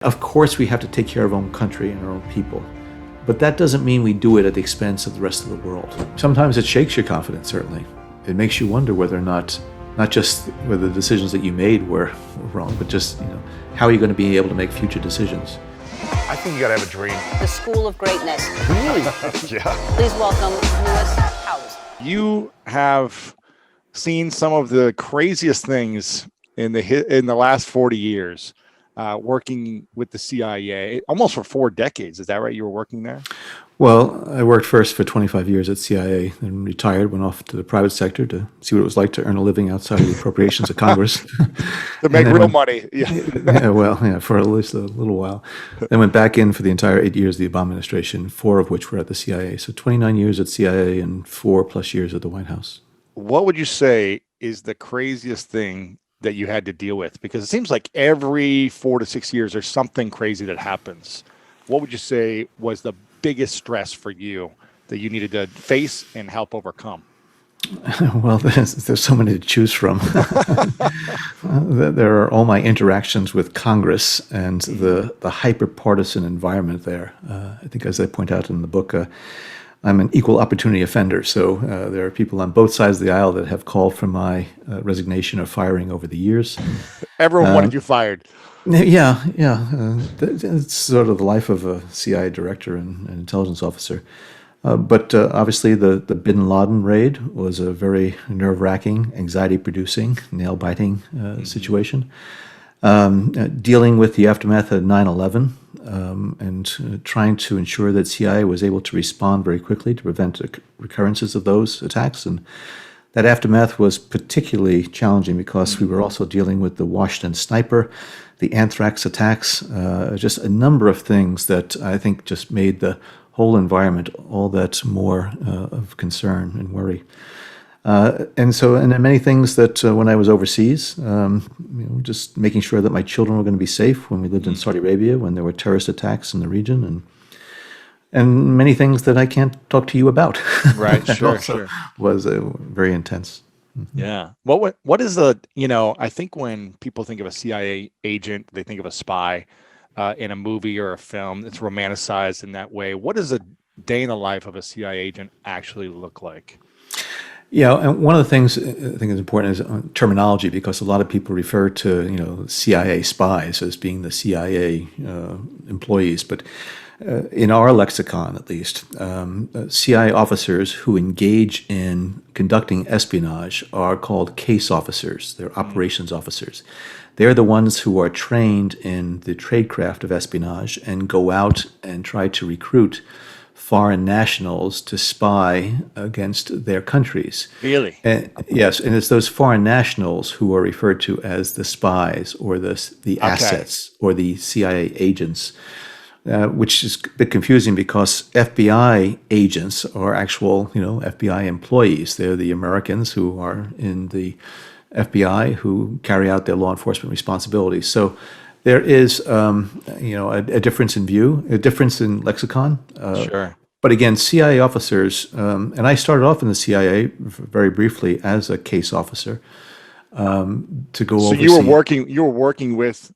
Of course, we have to take care of our own country and our own people, but that doesn't mean we do it at the expense of the rest of the world. Sometimes it shakes your confidence, certainly. It makes you wonder whether or not just whether the decisions that you made were wrong, but just, how are you going to be able to make future decisions? I think you gotta have a dream. The School of Greatness. Really? Yeah. Please welcome Lewis Howes. You have seen some of the craziest things in the last 40 years, working with the CIA, almost for 4 decades. Is that right? You were working there? Well, I worked first for 25 years at CIA and retired, went off to the private sector to see what it was like to earn a living outside of the appropriations of Congress. To make real money. Yeah. For at least a little while. Then went back in for the entire 8 years of the Obama administration, 4 of which were at the CIA. So 29 years at CIA and 4+ years at the White House. What would you say is the craziest thing that you had to deal with? Because it seems like every 4 to 6 years there's something crazy that happens. What would you say was the biggest stress for you that you needed to face and help overcome? Well, there's so many to choose from. There are all my interactions with Congress and the hyper-partisan environment there. I think, as I point out in the book, I'm an equal opportunity offender. So there are people on both sides of the aisle that have called for my resignation or firing over the years. Everyone wanted you fired. Yeah. It's sort of the life of a CIA director and an intelligence officer. But obviously the Bin Laden raid was a very nerve-wracking, anxiety-producing, nail-biting situation. Dealing with the aftermath of 9/11 and trying to ensure that CIA was able to respond very quickly to prevent recurrences of those attacks. And that aftermath was particularly challenging because we were also dealing with the Washington sniper, the anthrax attacks, just a number of things that I think just made the whole environment all that more of concern and worry. And then many things that when I was overseas, just making sure that my children were going to be safe when we lived in Saudi Arabia, when there were terrorist attacks in the region, and many things that I can't talk to you about. Right, sure. Was very intense. Mm-hmm. Yeah. What is I think when people think of a CIA agent, they think of a spy in a movie or a film. It's romanticized in that way. What does a day in the life of a CIA agent actually look like? Yeah, and one of the things I think is important is terminology, because a lot of people refer to CIA spies as being the CIA employees, but in our lexicon, at least, CIA officers who engage in conducting espionage are called case officers. They're operations officers. They're the ones who are trained in the tradecraft of espionage and go out and try to recruit foreign nationals to spy against their countries. Really? Yes, and it's those foreign nationals who are referred to as the spies or the assets or the CIA agents, which is a bit confusing because FBI agents are actual, FBI employees. They're the Americans who are in the FBI who carry out their law enforcement responsibilities. So there is, a difference in view, a difference in lexicon. Sure. But again, CIA officers, and I started off in the CIA very briefly as a case officer to go oversee. So you were working with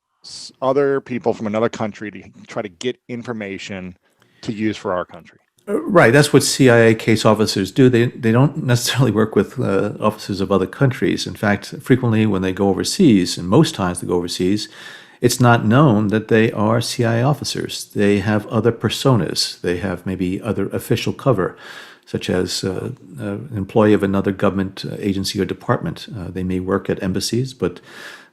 other people from another country to try to get information to use for our country. Right, that's what CIA case officers do. They don't necessarily work with officers of other countries. In fact, frequently when they go overseas, and most times they go overseas, it's not known that they are CIA officers. They have other personas. They have maybe other official cover, such as an employee of another government agency or department. They may work at embassies, but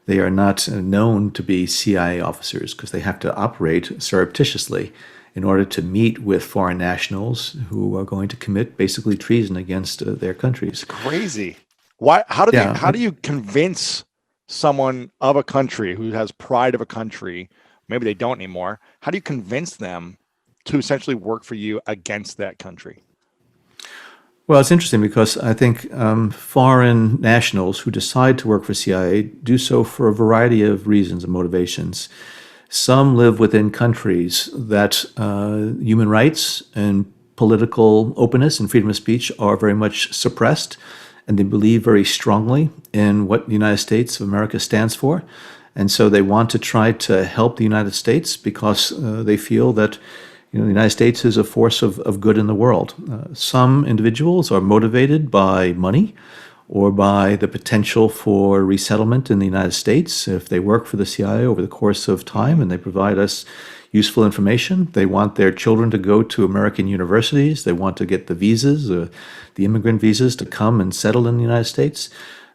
they are not known to be CIA officers because they have to operate surreptitiously in order to meet with foreign nationals who are going to commit basically treason against their countries. Crazy. Why? How do you convince someone of a country who has pride of a country, maybe they don't anymore, how do you convince them to essentially work for you against that country? Well, it's interesting because I think foreign nationals who decide to work for CIA do so for a variety of reasons and motivations. Some live within countries that human rights and political openness and freedom of speech are very much suppressed, and they believe very strongly in what the United States of America stands for. And so they want to try to help the United States because they feel that the United States is a force of good in the world. Some individuals are motivated by money or by the potential for resettlement in the United States. If they work for the CIA over the course of time and they provide us useful information, they want their children to go to American universities. They want to get the visas, the immigrant visas, to come and settle in the United States.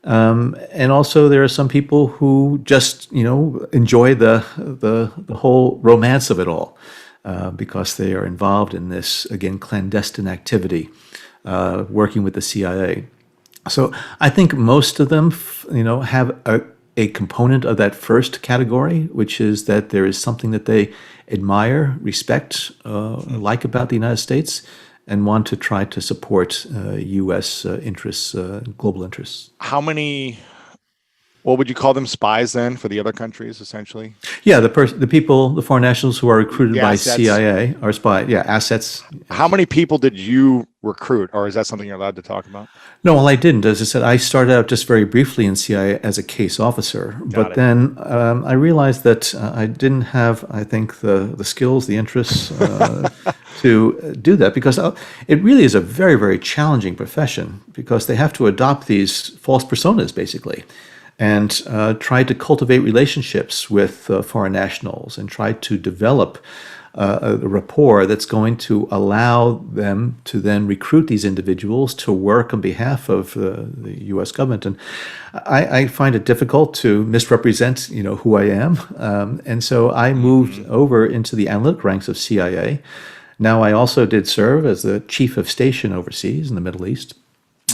And also, there are some people who just, enjoy the whole romance of it all because they are involved in this, again, clandestine activity, working with the CIA. So I think most of them, have a component of that first category, which is that there is something that they admire, respect, like about the United States, and want to try to support U.S. interests, global interests. How many, what would you call them, spies then for the other countries, essentially? Yeah, the people, the foreign nationals who are recruited by assets. CIA are spies. Yeah, assets. How many people did you recruit, or is that something you're allowed to talk about? No, well, I didn't. As I said, I started out just very briefly in CIA as a case officer. But then I realized that I didn't have, I think, the skills, the interests to do that, because it really is a very, very challenging profession, because they have to adopt these false personas, basically, and try to cultivate relationships with foreign nationals and try to develop a rapport that's going to allow them to then recruit these individuals to work on behalf of the U.S. government. And I find it difficult to misrepresent, who I am. And so I moved over into the analytic ranks of CIA. Now, I also did serve as the chief of station overseas in the Middle East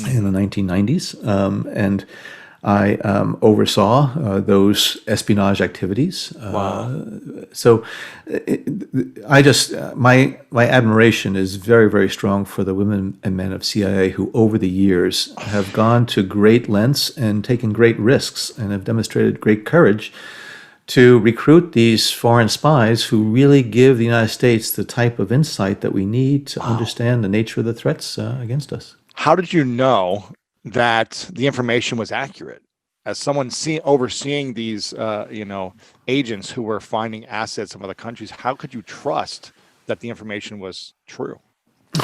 in the 1990s. And I oversaw those espionage activities. Wow. So my admiration is very, very strong for the women and men of CIA who over the years have gone to great lengths and taken great risks and have demonstrated great courage to recruit these foreign spies who really give the United States the type of insight that we need to understand the nature of the threats against us. How did you know that the information was accurate? As someone overseeing these, agents who were finding assets of other countries, how could you trust that the information was true?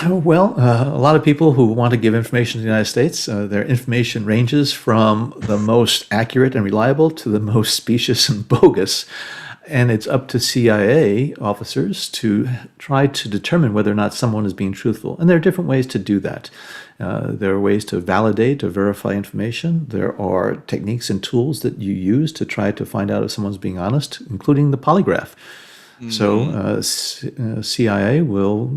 Well, a lot of people who want to give information to the United States, their information ranges from the most accurate and reliable to the most specious and bogus. And it's up to CIA officers to try to determine whether or not someone is being truthful. And there are different ways to do that. There are ways to validate or verify information. There are techniques and tools that you use to try to find out if someone's being honest, including the polygraph. So CIA will,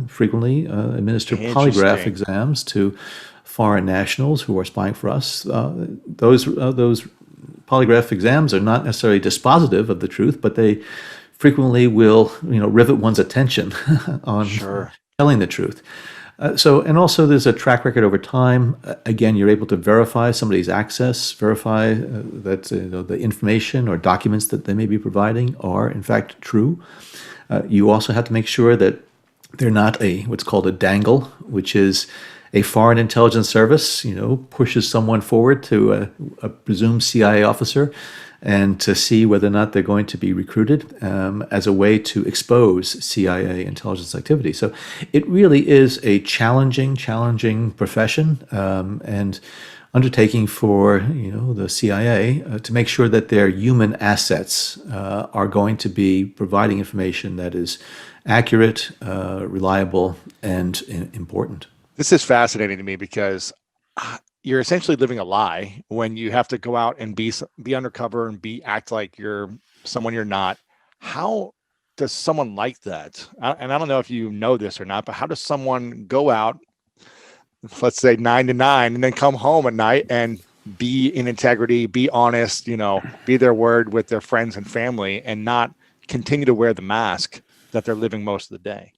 frequently administer polygraph exams to foreign nationals who are spying for us. Those polygraph exams are not necessarily dispositive of the truth, but they frequently will, rivet one's attention on telling the truth. And also there's a track record over time. Again, you're able to verify somebody's access, verify that the information or documents that they may be providing are in fact true. You also have to make sure that they're not what's called a dangle, which is a foreign intelligence service, pushes someone forward to a presumed CIA officer and to see whether or not they're going to be recruited as a way to expose CIA intelligence activity. So it really is a challenging profession and undertaking for the CIA to make sure that their human assets are going to be providing information that is accurate, reliable, and important. This is fascinating to me because you're essentially living a lie when you have to go out and be undercover and act like you're someone you're not. How does someone like that? And I don't know if you know this or not, but how does someone go out, let's say 9 to 9, and then come home at night and be in integrity, be honest, be their word with their friends and family, and not continue to wear the mask that they're living most of the day?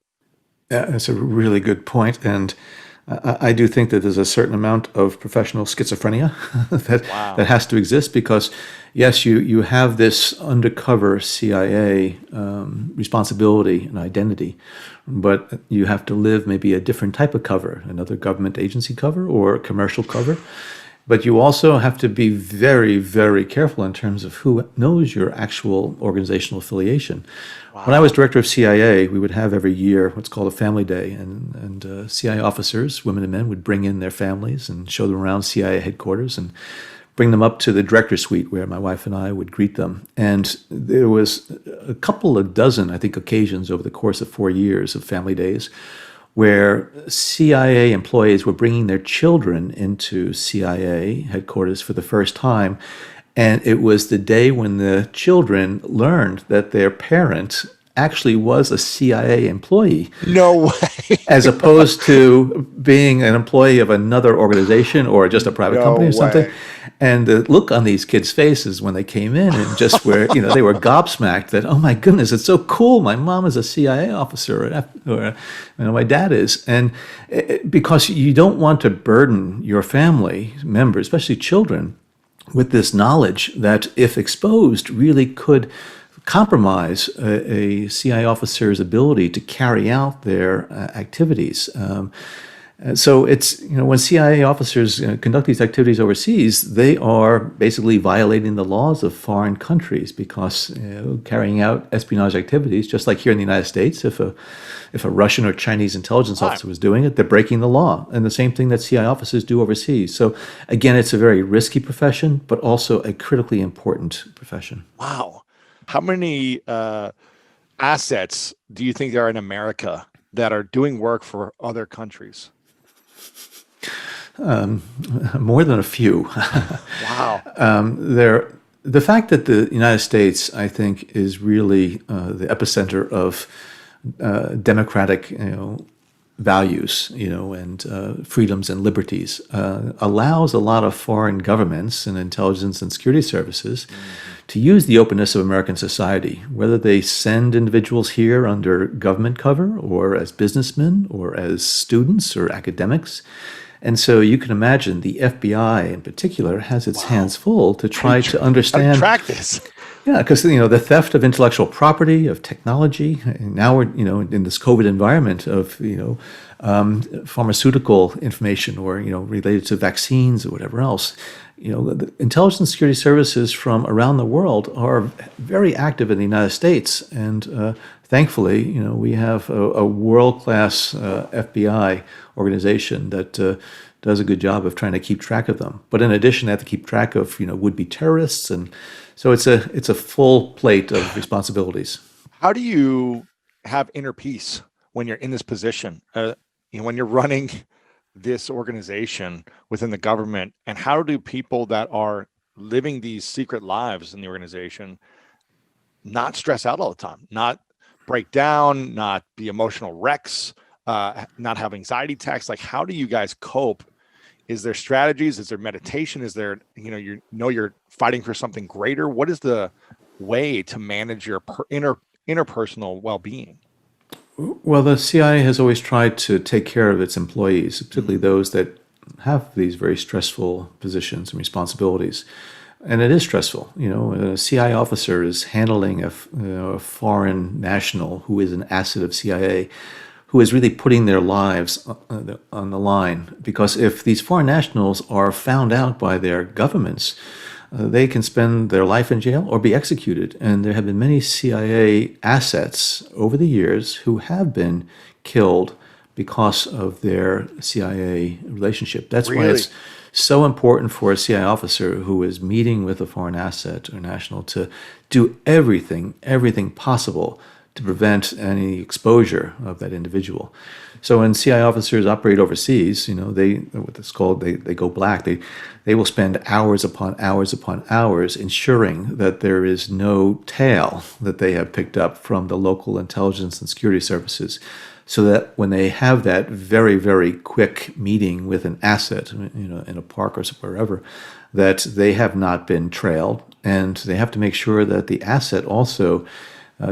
Yeah, that's a really good point. And I do think that there's a certain amount of professional schizophrenia that has to exist because, yes, you have this undercover CIA responsibility and identity, but you have to live maybe a different type of cover, another government agency cover or commercial cover. But you also have to be very, very careful in terms of who knows your actual organizational affiliation. When I was Wow. director of CIA, we would have every year what's called a family day, and CIA officers, women and men, would bring in their families and show them around CIA headquarters and bring them up to the director's suite where my wife and I would greet them. And there was a couple of dozen, I think, occasions over the course of 4 years of family days where CIA employees were bringing their children into CIA headquarters for the first time. And it was the day when the children learned that their parent actually was a CIA employee, No way. as opposed to being an employee of another organization or just a private No company or something. way. And the look on these kids' faces when they came in and just were, they were gobsmacked that, oh my goodness, it's so cool. My mom is a CIA officer, or my dad is. And because you don't want to burden your family members, especially children, with this knowledge that, if exposed, really could compromise a CIA officer's ability to carry out their activities. So it's, when CIA officers conduct these activities overseas, they are basically violating the laws of foreign countries, because carrying out espionage activities, just like here in the United States, if a Russian or Chinese intelligence Right. officer was doing it, they're breaking the law. And the same thing that CIA officers do overseas. So again, it's a very risky profession, but also a critically important profession. Wow. How many assets do you think there are in America that are doing work for other countries? More than a few. Wow. The fact that the United States, I think, is really the epicenter of democratic, values, and freedoms and liberties, allows a lot of foreign governments and intelligence and security services to use the openness of American society, whether they send individuals here under government cover or as businessmen or as students or academics. And so you can imagine the FBI in particular has its hands full to try to How to understand. track this? Yeah, because the theft of intellectual property, of technology. And now we're in this COVID environment of pharmaceutical information, or related to vaccines or whatever else. The intelligence security services from around the world are very active in the United States, and thankfully, we have a world-class FBI organization that does a good job of trying to keep track of them. But in addition, they have to keep track of would-be terrorists, and so it's a full plate of responsibilities. How do you have inner peace when you're in this position? When you're running this organization within the government, and how do people that are living these secret lives in the organization not stress out all the time, not break down, not be emotional wrecks, not have anxiety attacks? Like, how do you guys cope? Is there strategies? Is there meditation? Is there, you're fighting for something greater? What is the way to manage your interpersonal well-being? Well, the CIA has always tried to take care of its employees, particularly those that have these very stressful positions and responsibilities. And it is stressful. A CIA officer is handling a foreign national who is an asset of CIA, who is really putting their lives on the line. Because if these foreign nationals are found out by their governments, they can spend their life in jail or be executed. And there have been many CIA assets over the years who have been killed because of their CIA relationship. That's why Really? it's so important for a CIA officer who is meeting with a foreign asset or national to do everything possible to prevent any exposure of that individual. So when CIA officers operate overseas, they go black. They will spend hours upon hours ensuring that there is no tail that they have picked up from the local intelligence and security services, so that when they have that very, very quick meeting with an asset, in a park or wherever, that they have not been trailed, and they have to make sure that the asset also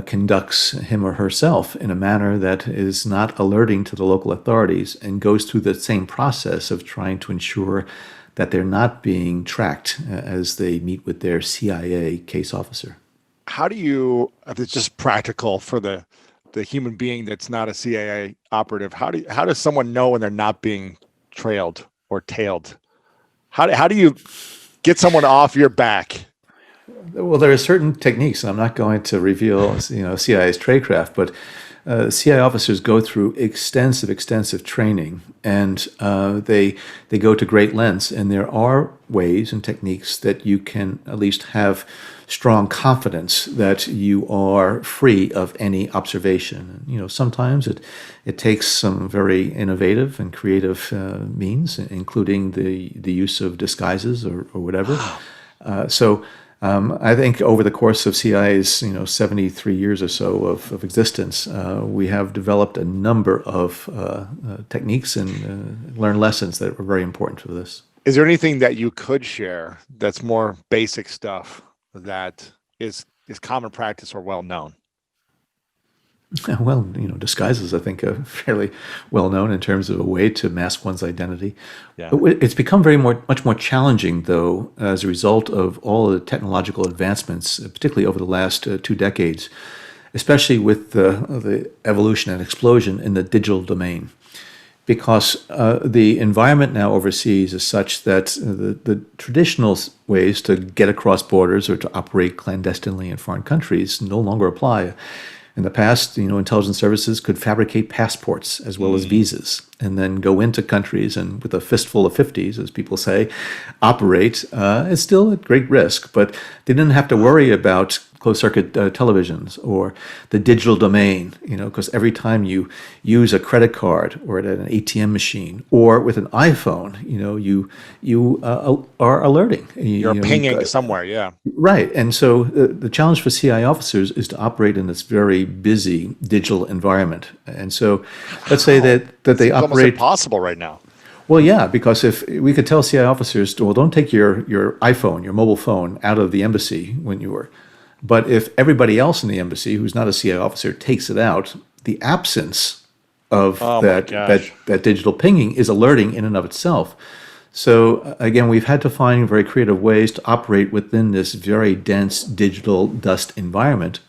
conducts him or herself in a manner that is not alerting to the local authorities, and goes through the same process of trying to ensure that they're not being tracked as they meet with their CIA case officer. How do you, if it's just practical for the human being that's not a CIA operative, how does someone know when they're not being trailed or tailed? How do you get someone off your back? Well, there are certain techniques, and I'm not going to reveal, CIA's tradecraft, but CIA officers go through extensive training, and they go to great lengths. And there are ways and techniques that you can at least have strong confidence that you are free of any observation. And, sometimes it takes some very innovative and creative means, including the use of disguises or whatever. I think over the course of CIA's 73 years or so of existence, we have developed a number of techniques and learned lessons that were very important for this. Is there anything that you could share that's more basic stuff that is common practice or well known? Well, disguises, I think, are fairly well known in terms of a way to mask one's identity. Yeah. It's become much more challenging, though, as a result of all the technological advancements, particularly over the last 2 decades, especially with the evolution and explosion in the digital domain. Because the environment now overseas is such that the traditional ways to get across borders or to operate clandestinely in foreign countries no longer apply. In the past, intelligence services could fabricate passports as well as visas and then go into countries and with a fistful of 50s, as people say, operate. It's still at great risk, but they didn't have to worry about closed-circuit televisions or the digital domain, because every time you use a credit card or at an ATM machine or with an iPhone, you are alerting. You're pinging somewhere, yeah. Right. And so the challenge for CI officers is to operate in this very busy digital environment. And so let's say that they It's almost operate. impossible right now. Well, yeah, because if we could tell CI officers, well, don't take your iPhone, your mobile phone out of the embassy when you were. But if everybody else in the embassy who's not a CI officer takes it out, the absence of that digital pinging is alerting in and of itself. So again, we've had to find very creative ways to operate within this very dense digital dust environment,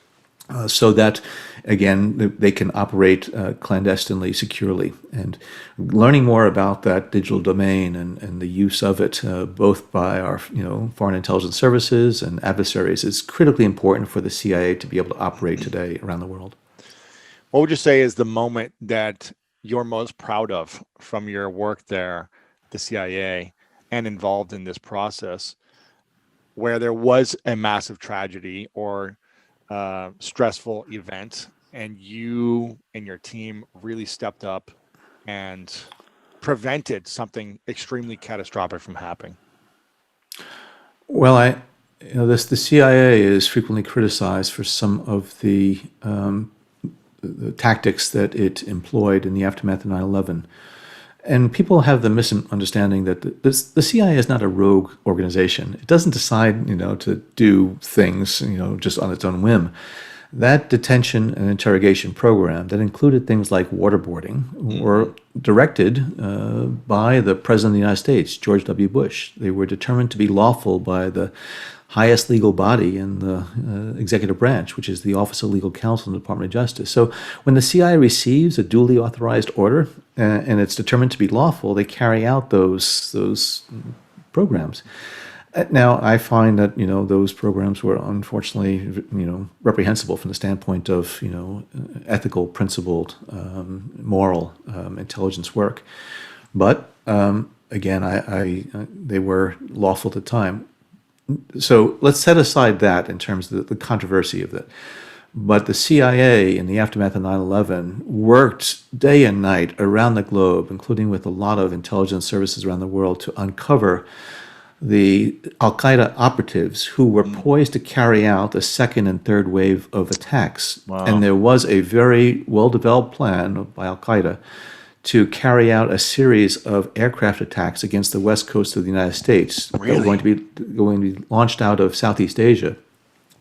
so that again they can operate clandestinely, securely. And learning more about that digital domain and the use of it, both by our foreign intelligence services and adversaries, is critically important for the CIA to be able to operate today around the world. What would you say is the moment that you're most proud of from your work there, the CIA, and involved in this process, where there was a massive tragedy or stressful event, and you and your team really stepped up and prevented something extremely catastrophic from happening? Well, the CIA is frequently criticized for some of the tactics that it employed in the aftermath of 9/11. And people have the misunderstanding that the CIA is not a rogue organization. It doesn't decide, to do things, just on its own whim. That detention and interrogation program that included things like waterboarding were directed by the President of the United States, George W. Bush. They were determined to be lawful by the highest legal body in the executive branch, which is the Office of Legal Counsel in the Department of Justice. So when the CIA receives a duly authorized order and it's determined to be lawful, they carry out those programs. Now, I find that, those programs were unfortunately, reprehensible from the standpoint of, ethical, principled, moral intelligence work. But again, they were lawful at the time. So let's set aside that in terms of the controversy of that. But the CIA in the aftermath of 9/11 worked day and night around the globe, including with a lot of intelligence services around the world, to uncover the Al-Qaeda operatives who were poised to carry out a second and third wave of attacks. Wow. And there was a very well-developed plan by Al-Qaeda to carry out a series of aircraft attacks against the west coast of the United States. Really? That were going to be launched out of Southeast Asia.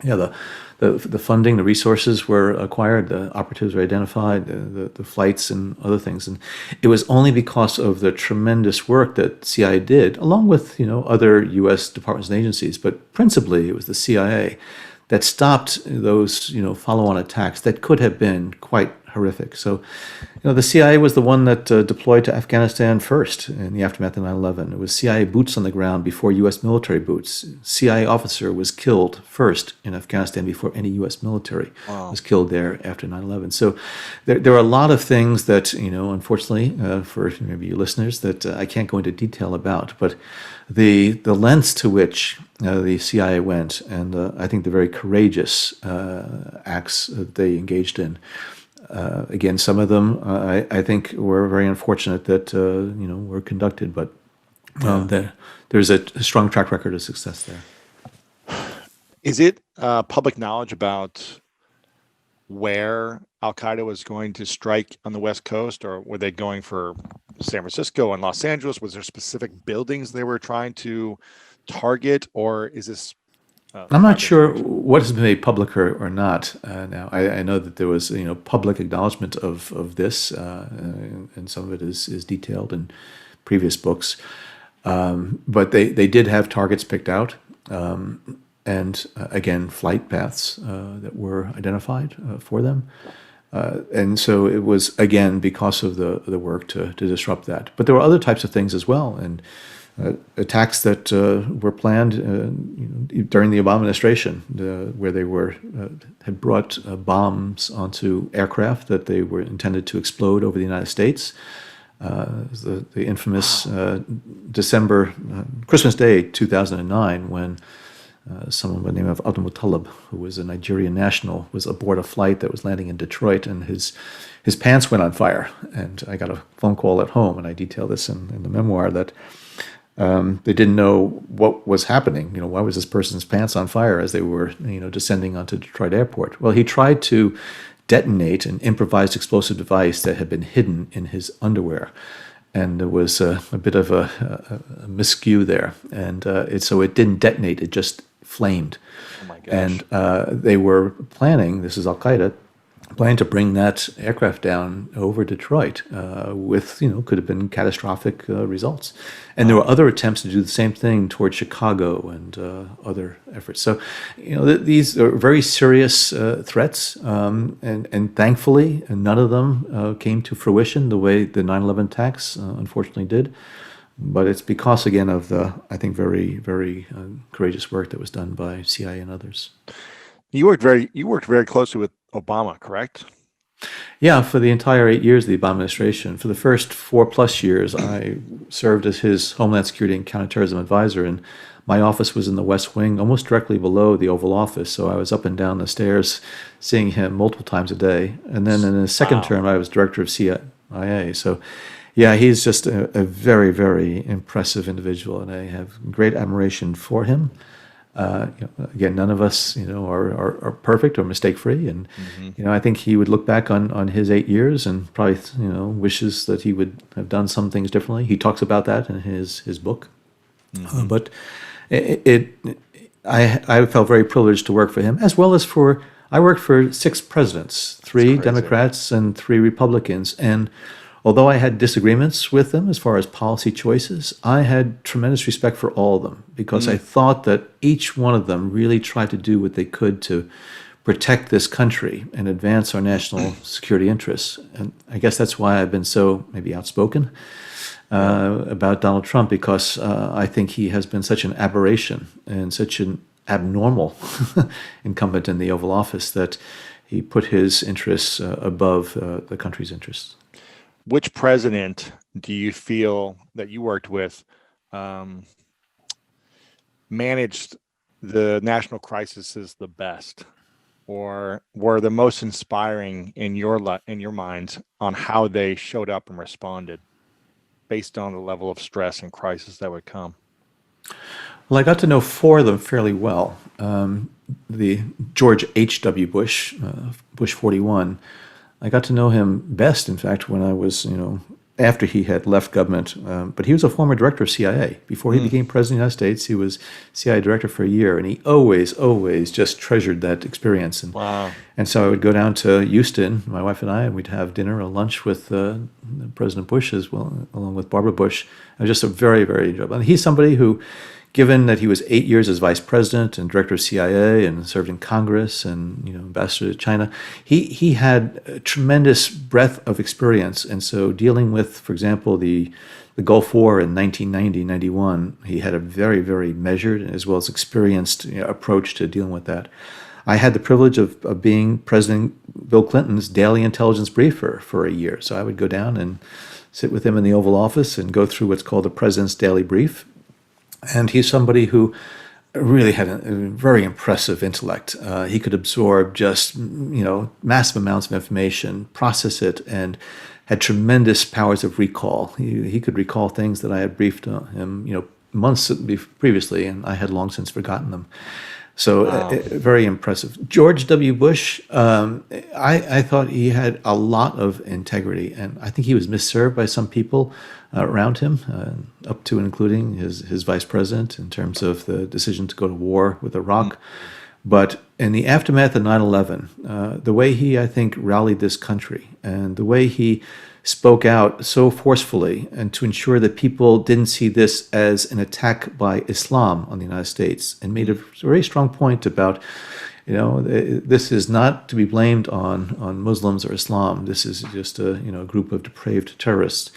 Yeah, the funding, the resources were acquired, the operatives were identified, the flights and other things. And it was only because of the tremendous work that CIA did, along with other U.S. departments and agencies, but principally it was the CIA that stopped those follow-on attacks that could have been quite horrific. So, the CIA was the one that deployed to Afghanistan first in the aftermath of 9/11. It was CIA boots on the ground before U.S. military boots. CIA officer was killed first in Afghanistan before any U.S. military was killed there after 9/11. So there are a lot of things that, unfortunately, for maybe you listeners, that I can't go into detail about. But the lengths to which the CIA went, and I think the very courageous acts that they engaged in. Again, some of them I think were very unfortunate that were conducted, but there's a strong track record of success there. Is it public knowledge about where Al Qaeda was going to strike on the West Coast, or were they going for San Francisco and Los Angeles? Was there specific buildings they were trying to target, or is this? I'm not sure what has been made public or not. Now, I know that there was public acknowledgement of this, and some of it is detailed in previous books. But they did have targets picked out, and again, flight paths that were identified for them. And so it was, again, because of the work to disrupt that. But there were other types of things as well, and attacks that were planned during the Obama administration, where they had brought bombs onto aircraft that they were intended to explode over the United States. The infamous Christmas Day 2009, when someone by the name of Abdul Muttalib, who was a Nigerian national, was aboard a flight that was landing in Detroit, and his pants went on fire. And I got a phone call at home, and I detail this in the memoir, that they didn't know what was happening. Why was this person's pants on fire as they were, descending onto Detroit Airport? Well, he tried to detonate an improvised explosive device that had been hidden in his underwear. And there was a bit of a miscue there. And so it didn't detonate, it just flamed. Oh my gosh. And they were planning, this is Al-Qaeda, planning to bring that aircraft down over Detroit with, could have been catastrophic results. And there were other attempts to do the same thing towards Chicago and other efforts. So, these are very serious threats. And thankfully, none of them came to fruition the way the 9/11 attacks unfortunately did. But it's because, again, of the, I think, very, very courageous work that was done by CIA and others. You worked very closely with Obama, correct? Yeah, for the entire 8 years of the Obama administration. For the first 4+ years, I served as his Homeland Security and Counterterrorism advisor, and my office was in the West Wing, almost directly below the Oval Office. So I was up and down the stairs seeing him multiple times a day. And then in his second term, I was director of CIA. So yeah, he's just a very, very impressive individual, and I have great admiration for him. Again, none of us, are perfect or mistake-free, and I think he would look back on his 8 years and probably, wishes that he would have done some things differently. He talks about that in his book, but I felt very privileged to work for him, as well as I worked for 6 presidents, 3 Democrats and 3 Republicans, and although I had disagreements with them as far as policy choices, I had tremendous respect for all of them, because I thought that each one of them really tried to do what they could to protect this country and advance our national security interests. And I guess that's why I've been so maybe outspoken about Donald Trump, because I think he has been such an aberration and such an abnormal incumbent in the Oval Office that he put his interests above the country's interests. Which president do you feel that you worked with managed the national crises the best, or were the most inspiring in your minds on how they showed up and responded based on the level of stress and crisis that would come? Well, I got to know 4 of them fairly well. The George H.W. Bush, Bush 41, I got to know him best, in fact, when I was, after he had left government. But he was a former director of CIA. Before he became president of the United States, he was CIA director for a year, and he always just treasured that experience. And, wow. And so I would go down to Houston, my wife and I, and we'd have dinner or lunch with President Bush as well, along with Barbara Bush. It was just a very, very enjoyable. And he's somebody who given that he was 8 years as vice president and director of CIA and served in Congress and ambassador to China, he had a tremendous breadth of experience. And so dealing with, for example, the Gulf War in 1990-91, he had a very, very measured as well as experienced approach to dealing with that. I had the privilege of being President Bill Clinton's daily intelligence briefer for a year. So I would go down and sit with him in the Oval Office and go through what's called the President's Daily Brief. And he's somebody who really had a very impressive intellect. He could absorb just, massive amounts of information, process it, and had tremendous powers of recall. He could recall things that I had briefed him, months previously, and I had long since forgotten them. So very impressive. George W. Bush, I thought he had a lot of integrity, and I think he was misserved by some people around him, up to and including his vice president in terms of the decision to go to war with Iraq. But in the aftermath of 9/11, the way he, I think, rallied this country and the way he spoke out so forcefully and to ensure that people didn't see this as an attack by Islam on the United States, and made a very strong point about, this is not to be blamed on Muslims or Islam. This is just a group of depraved terrorists.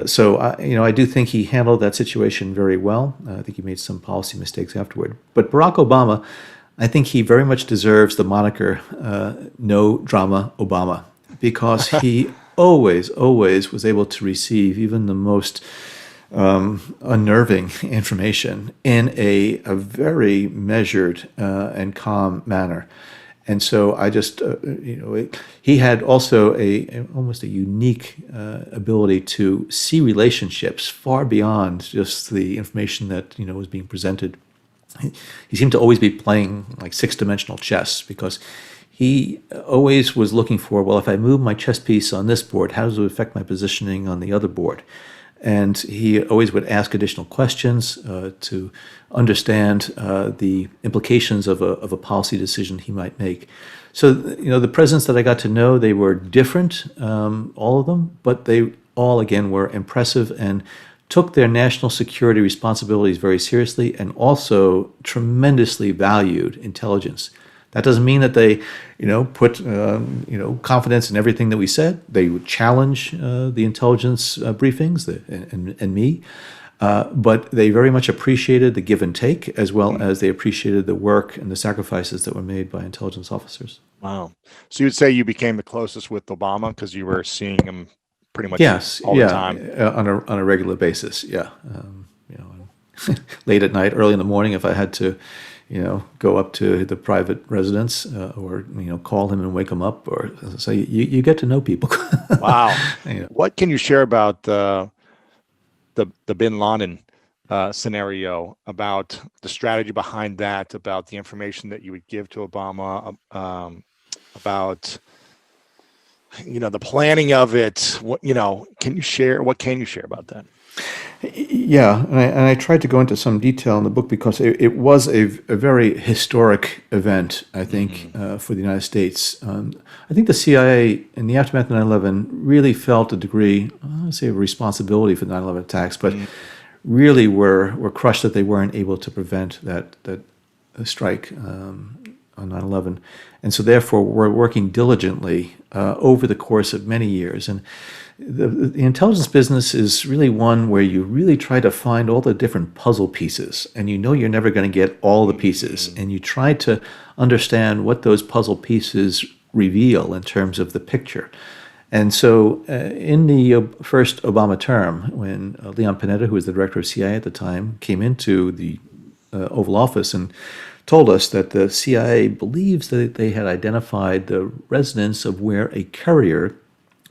So I do think he handled that situation very well. I think he made some policy mistakes afterward. But Barack Obama, I think he very much deserves the moniker "No Drama Obama," because he always was able to receive even the most unnerving information in a very measured and calm manner. And so I just, he had also almost a unique ability to see relationships far beyond just the information that was being presented. He seemed to always be playing like six-dimensional chess, because he always was looking for, well, if I move my chess piece on this board, how does it affect my positioning on the other board? And he always would ask additional questions to understand the implications of a policy decision he might make. So, the presidents that I got to know, they were different, all of them, but they all, again, were impressive and took their national security responsibilities very seriously, and also tremendously valued intelligence. That doesn't mean that they, put, confidence in everything that we said. They would challenge the intelligence briefings and me, but they very much appreciated the give and take, as well as they appreciated the work and the sacrifices that were made by intelligence officers. Wow. So you would say you became the closest with Obama because you were seeing him pretty much all the time? On a regular basis, yeah. Late at night, early in the morning, if I had to, go up to the private residence or call him and wake him up, or so you get to know people. Wow. What can you share about the Bin Laden scenario, about the strategy behind that, about the information that you would give to Obama, about the planning of it? What can you share about that? Yeah, and I tried to go into some detail in the book because it was a very historic event, I think, for the United States. I think the CIA, in the aftermath of 9/11, really felt a degree, I don't say, of responsibility for the 9/11 attacks, but really were crushed that they weren't able to prevent that strike on 9/11. And so therefore we're working diligently over the course of many years. And the intelligence business is really one where you really try to find all the different puzzle pieces, and you're never going to get all the pieces, and you try to understand what those puzzle pieces reveal in terms of the picture. And so in the first Obama term, when Leon Panetta, who was the director of CIA at the time, came into the Oval Office and told us that the CIA believes that they had identified the residence of where a courier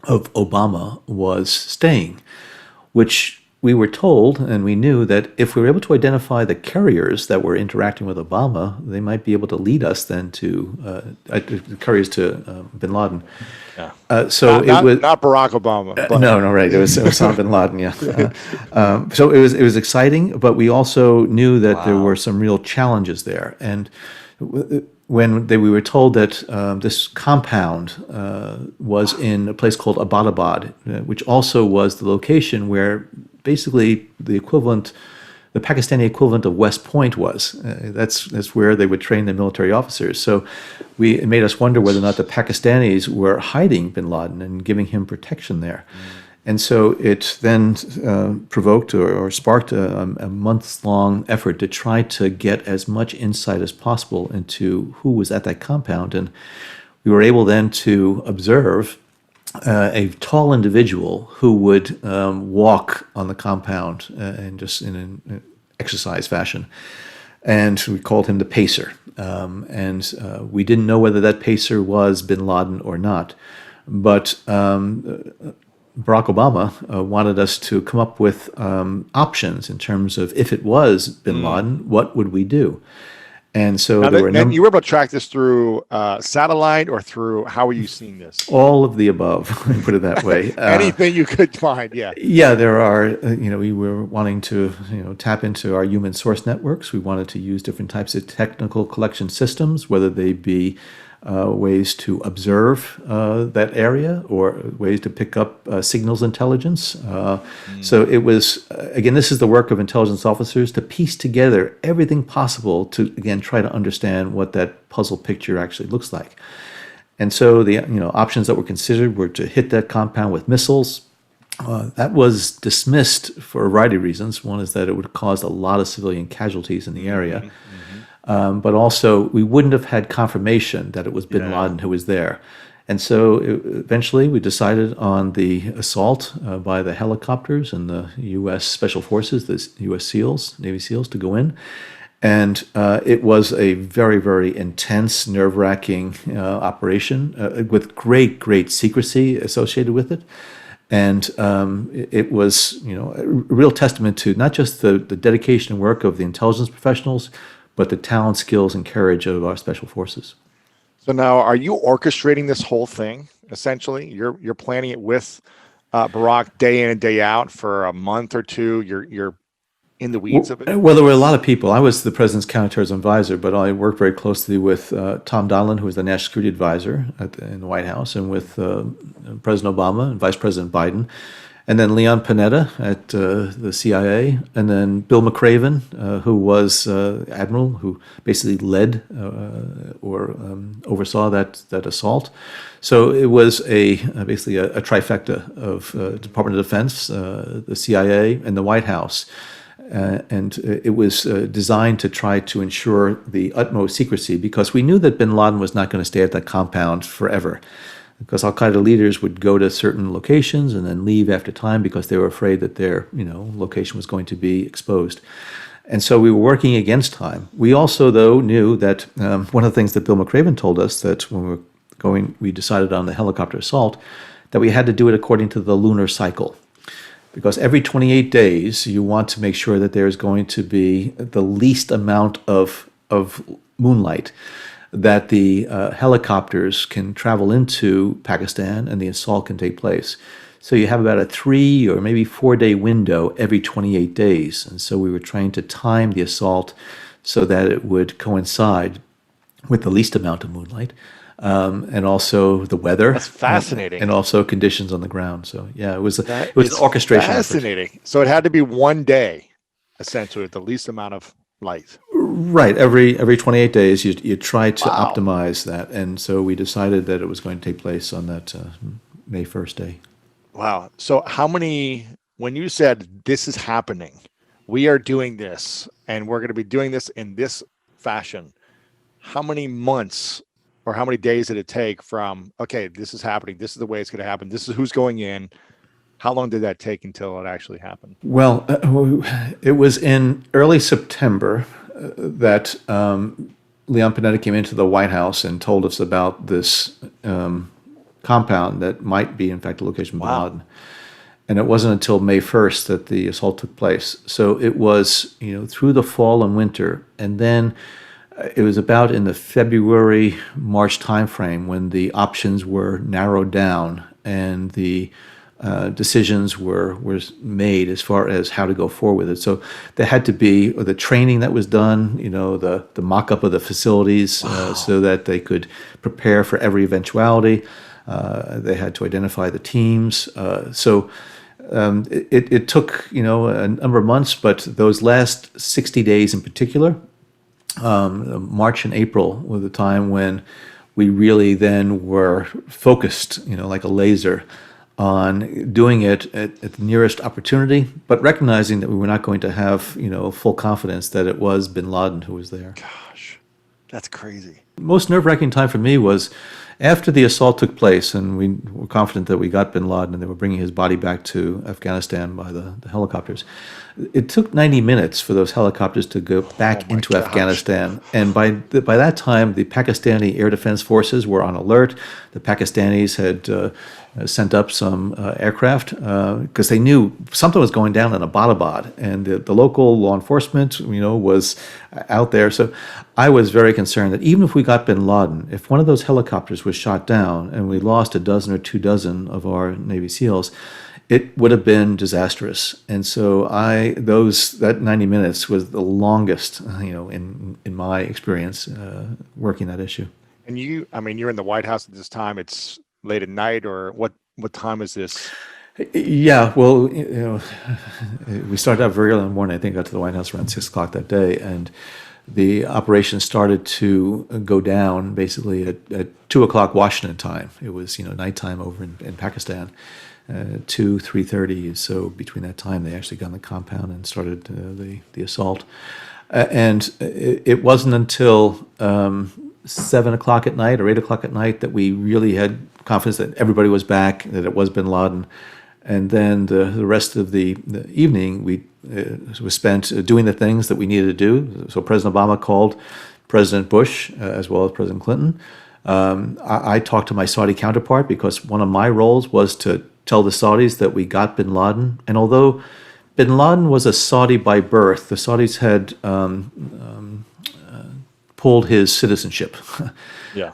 of Obama was staying, which we were told, and we knew that if we were able to identify the couriers that were interacting with Obama, they might be able to lead us then to the couriers to Bin Laden. Yeah. So not, it was not Barack Obama. But. No, right. It was Osama bin Laden. Yeah. So it was exciting, but we also knew that there were some real challenges there. And when we were told that this compound was in a place called Abbottabad, which also was the location where basically the equivalent, the Pakistani equivalent of West Point was. That's where they would train the military officers. So it made us wonder whether or not the Pakistanis were hiding bin Laden and giving him protection there. And so it then provoked or sparked a months-long effort to try to get as much insight as possible into who was at that compound. And we were able then to observe a tall individual who would walk on the compound and just in an exercise fashion. And we called him the Pacer. And we didn't know whether that Pacer was bin Laden or not. But Barack Obama wanted us to come up with options in terms of if it was bin Laden, what would we do? And so now, there were you were able to track this through satellite or through, how were you seeing this? all of the above, put it that way. Anything you could find, yeah. Yeah, there are, we were wanting to, tap into our human source networks. We wanted to use different types of technical collection systems, whether they be ways to observe that area or ways to pick up signals intelligence. So it was, again, this is the work of intelligence officers to piece together everything possible to, again, try to understand what that puzzle picture actually looks like. And so the options that were considered were to hit that compound with missiles. That was dismissed for a variety of reasons. One is that it would have caused a lot of civilian casualties in the area. But also, we wouldn't have had confirmation that it was bin Laden who was there. And so eventually we decided on the assault by the helicopters and the U.S. Special Forces, the U.S. SEALs, Navy SEALs, to go in. And it was a very, very intense, nerve-wracking operation with great, great secrecy associated with it. And it was, a real testament to not just the dedication and work of the intelligence professionals, but the talent, skills, and courage of our special forces. So now, are you orchestrating this whole thing? Essentially, you're planning it with Barack day in and day out for a month or two. You're in the weeds of it. Well, there were a lot of people. I was the president's counterterrorism advisor, but I worked very closely with Tom Donilon, who was the national security advisor in the White House, and with President Obama and Vice President Biden. And then Leon Panetta at the CIA, and then Bill McRaven, who was admiral, who basically led or oversaw that assault. So it was basically a trifecta of Department of Defense, the CIA, and the White House. And it was designed to try to ensure the utmost secrecy because we knew that bin Laden was not going to stay at that compound forever. Because al-Qaeda leaders would go to certain locations and then leave after time because they were afraid that their, location was going to be exposed. And so we were working against time. We also, though, knew that one of the things that Bill McRaven told us that when we decided on the helicopter assault, that we had to do it according to the lunar cycle. Because every 28 days, you want to make sure that there's going to be the least amount of moonlight that the helicopters can travel into Pakistan and the assault can take place. So you have about a 3 or maybe 4 day window every 28 days. And so we were trying to time the assault so that it would coincide with the least amount of moonlight and also the weather. That's fascinating. And also conditions on the ground. So yeah, it was an orchestration fascinating effort. So it had to be one day, essentially, with the least amount of light. Right. Every 28 days, you try to optimize that. And so we decided that it was going to take place on that May 1st day. Wow. So when you said this is happening, we are doing this, and we're going to be doing this in this fashion, how many months or how many days did it take from, okay, this is happening, this is the way it's going to happen, this is who's going in? How long did that take until it actually happened? Well, it was in early September that Leon Panetta came into the White House and told us about this compound that might be, in fact, the location of bin Laden. And it wasn't until May 1st that the assault took place. So it was, through the fall and winter. And then it was about in the February, March timeframe when the options were narrowed down and the decisions were made as far as how to go forward with it. So there had to be the training that was done, the mock-up of the facilities so that they could prepare for every eventuality. They had to identify the teams. So It took, a number of months, but those last 60 days in particular, March and April were the time when we really then were focused, like a laser, on doing it at the nearest opportunity, but recognizing that we were not going to have, full confidence that it was bin Laden who was there. Gosh, that's crazy. Most nerve-wracking time for me was after the assault took place, and we were confident that we got bin Laden and they were bringing his body back to Afghanistan by the helicopters. It took 90 minutes for those helicopters to go back into gosh. Afghanistan. And by that time, the Pakistani Air Defense Forces were on alert. The Pakistanis had sent up some aircraft because they knew something was going down in Abbottabad. And the local law enforcement, was out there. So I was very concerned that even if we got bin Laden, if one of those helicopters was shot down and we lost a dozen or 2 dozen of our Navy SEALs, it would have been disastrous. And so that 90 minutes was the longest, in my experience working that issue. And you're in the White House at this time. It's late at night, or what time is this? Yeah, well, we started out very early in the morning. I think I got to the White House around 6 o'clock that day, and the operation started to go down basically at 2 o'clock Washington time. It was, nighttime over in Pakistan. 3:30. So between that time, they actually got on the compound and started the assault. And it wasn't until 7 o'clock at night or 8 o'clock at night that we really had confidence that everybody was back, that it was bin Laden. And then the rest of the evening was spent doing the things that we needed to do. So President Obama called President Bush as well as President Clinton. I talked to my Saudi counterpart because one of my roles was to tell the Saudis that we got bin Laden. And although bin Laden was a Saudi by birth, the Saudis had pulled his citizenship. Yeah.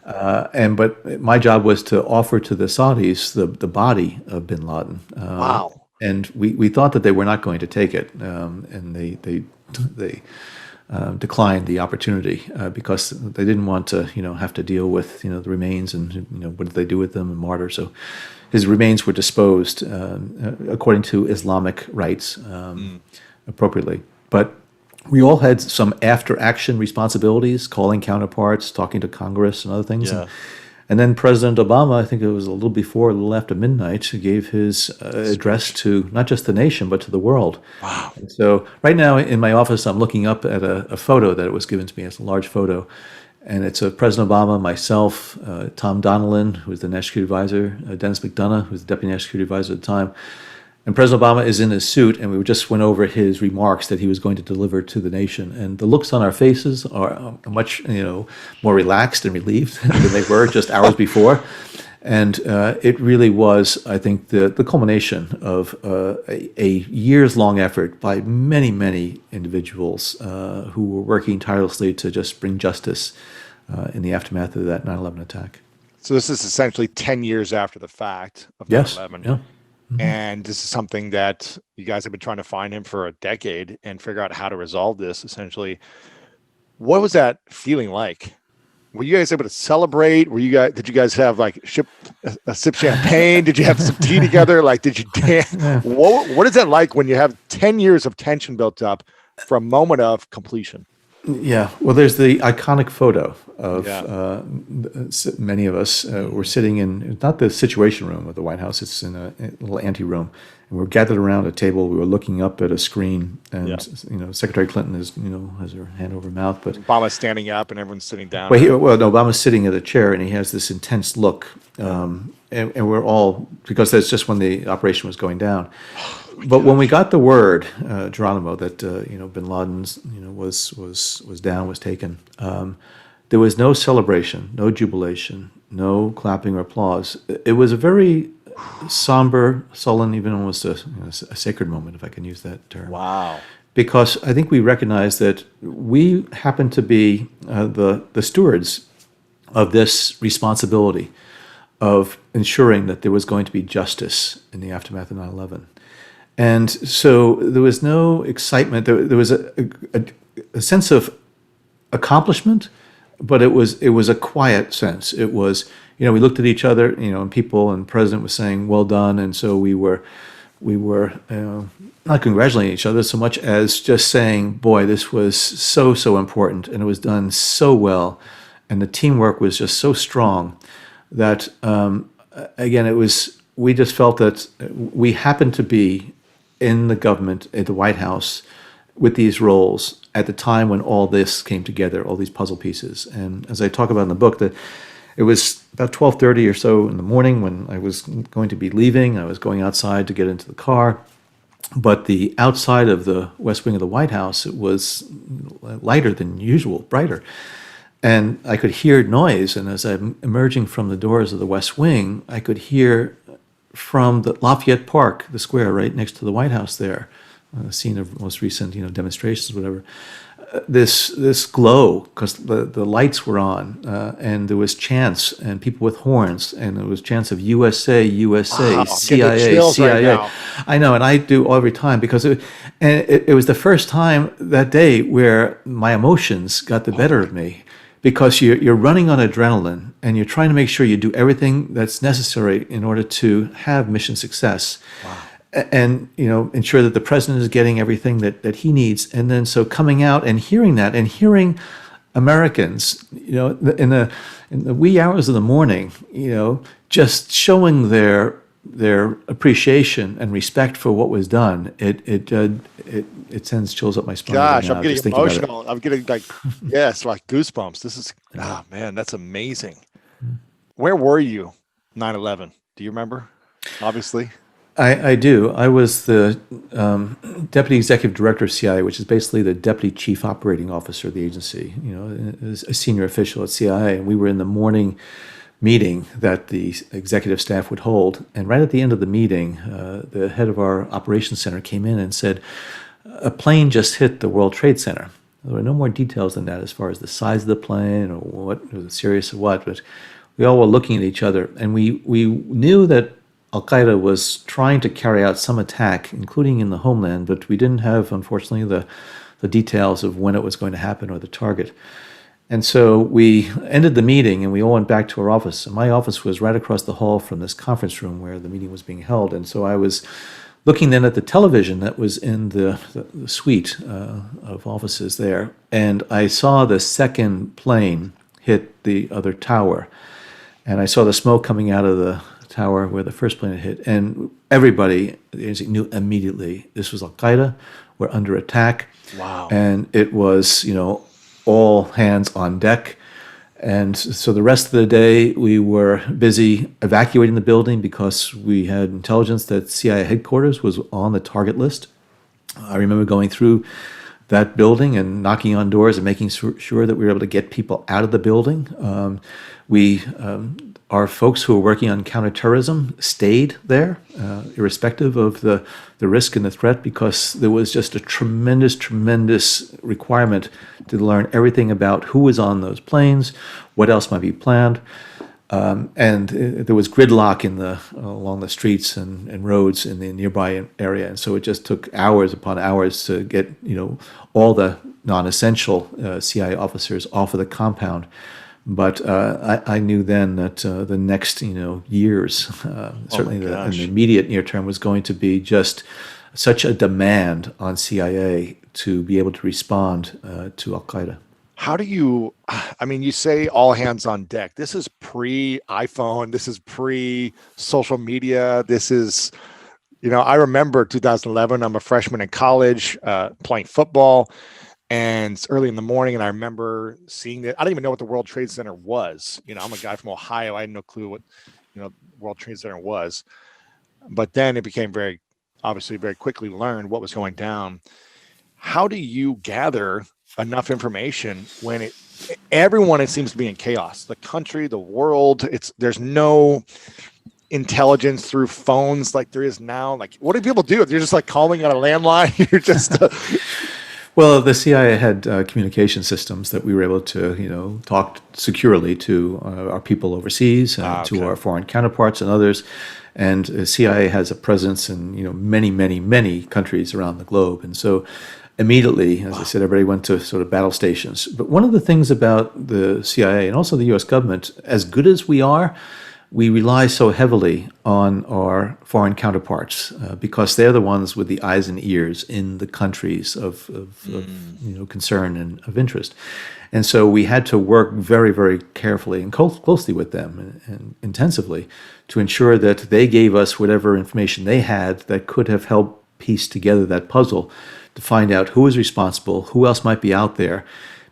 But my job was to offer to the Saudis the body of bin Laden. Wow. And we thought that they were not going to take it, and they declined the opportunity because they didn't want to, have to deal with, the remains and, what did they do with them and martyr. So his remains were disposed according to Islamic rites appropriately. But we all had some after-action responsibilities, calling counterparts, talking to Congress and other things. Yeah. And then President Obama, I think it was a little after midnight, gave his address to not just the nation, but to the world. Wow. And so right now in my office, I'm looking up at a photo that was given to me. It's a large photo. And it's President Obama, myself, Tom Donilon, who was the National Security Advisor, Dennis McDonough, who was the Deputy National Security Advisor at the time. And President Obama is in his suit, and we just went over his remarks that he was going to deliver to the nation. And the looks on our faces are much, more relaxed and relieved than they were just hours before. And it really was, I think, the culmination of a years-long effort by many, many individuals who were working tirelessly to just bring justice in the aftermath of that 9/11 attack. So this is essentially 10 years after the fact of Yes. 9/11. Yeah. And this is something that you guys have been trying to find him for a decade and figure out how to resolve this, essentially. What was that feeling like? Were you guys able to celebrate? Did you guys have a sip champagne? Did you have some tea together? Did you dance? What is that like when you have 10 years of tension built up for a moment of completion? Yeah, well, there's the iconic photo of many of us. We're sitting in, not the Situation Room of the White House, it's in a little ante-room. And we're gathered around a table. We were looking up at a screen, and Secretary Clinton is, has her hand over her mouth. But Obama's standing up and everyone's sitting down. Obama's sitting at a chair, and he has this intense look. And we're all, because that's just when the operation was going down. But when we got the word, Geronimo, that bin Laden's was down, was taken, there was no celebration, no jubilation, no clapping or applause. It was a very somber, sullen, even almost a sacred moment, if I can use that term. Wow. Because I think we recognize that we happen to be the stewards of this responsibility of ensuring that there was going to be justice in the aftermath of 9/11. And so there was no excitement. There was a sense of accomplishment, but it was a quiet sense. It was, we looked at each other, and people, and the president was saying, "Well done," and so we were we were not congratulating each other so much as just saying, boy, this was so, so important, and it was done so well, and the teamwork was just so strong that, again, we just felt that we happened to be in the government, at the White House, with these roles at the time when all this came together, all these puzzle pieces. And as I talk about in the book, that it was about 12:30 or so in the morning when I was going to be leaving. I was going outside to get into the car. But the outside of the West Wing of the White House, it was lighter than usual, brighter. And I could hear noise. And as I'm emerging from the doors of the West Wing, I could hear from the Lafayette Park, the square right next to the White House there, scene of most recent, demonstrations, whatever. This glow, because the lights were on, and there was chants and people with horns, and there was chants of USA, USA, Wow, CIA, chills right CIA. now. I know, and I do every time because it was the first time that day where my emotions got the better of me. Because you're running on adrenaline and you're trying to make sure you do everything that's necessary in order to have mission success. Wow. And ensure that the president is getting everything that he needs. And then so coming out and hearing that, and hearing Americans, in the wee hours of the morning, just showing their appreciation and respect for what was done, it sends chills up my spine. Gosh, now, I'm getting just thinking about it. emotional. I'm getting yes, like goosebumps. This is, man, that's amazing. Where were you 9/11? Do you remember? Obviously. I do. I was the deputy executive director of CIA, which is basically the deputy chief operating officer of the agency, a senior official at CIA. And we were in the morning meeting that the executive staff would hold. And right at the end of the meeting, the head of our operations center came in and said, a plane just hit the World Trade Center. There were no more details than that as far as the size of the plane or what was it serious or what, but we all were looking at each other, and we knew that Al-Qaeda was trying to carry out some attack, including in the homeland, but we didn't have, unfortunately, the details of when it was going to happen or the target. And so we ended the meeting and we all went back to our office. And my office was right across the hall from this conference room where the meeting was being held. And so I was looking then at the television that was in the suite of offices there. And I saw the second plane hit the other tower. And I saw the smoke coming out of the tower where the first plane had hit. And everybody knew immediately this was Al-Qaeda. We're under attack. Wow. And it was, all hands on deck. And so the rest of the day, we were busy evacuating the building because we had intelligence that CIA headquarters was on the target list. I remember going through that building and knocking on doors and making sure that we were able to get people out of the building. Our folks who were working on counterterrorism stayed there, irrespective of the risk and the threat, because there was just a tremendous, tremendous requirement to learn everything about who was on those planes, what else might be planned. And there was gridlock along the streets and roads in the nearby area. And so it just took hours upon hours to get, all the non-essential CIA officers off of the compound. But I knew then that the next, years, certainly in the immediate near term, was going to be just such a demand on CIA to be able to respond to Al-Qaeda. How do you say all hands on deck. This is pre-iPhone. This is pre-social media. This is, I remember 2011. I'm a freshman in college playing football. And it's early in the morning, and I remember seeing that. I didn't even know what the World Trade Center was. I'm a guy from Ohio. I had no clue what, World Trade Center was. But then it became very quickly learned what was going down. How do you gather enough information when everyone, it seems to be in chaos? The country, the world, there's no intelligence through phones like there is now. Like, what do people do if you're just like calling on a landline? You're just Well, the CIA had communication systems that we were able to, talk securely to our people overseas, to our foreign counterparts and others. And the CIA has a presence in, many, many, many countries around the globe. And so immediately, as I said, everybody went to sort of battle stations. But one of the things about the CIA and also the U.S. government, as good as we are, we rely so heavily on our foreign counterparts because they're the ones with the eyes and ears in the countries of concern and of interest. And so we had to work very, very carefully and closely with them and intensively to ensure that they gave us whatever information they had that could have helped piece together that puzzle to find out who was responsible, who else might be out there,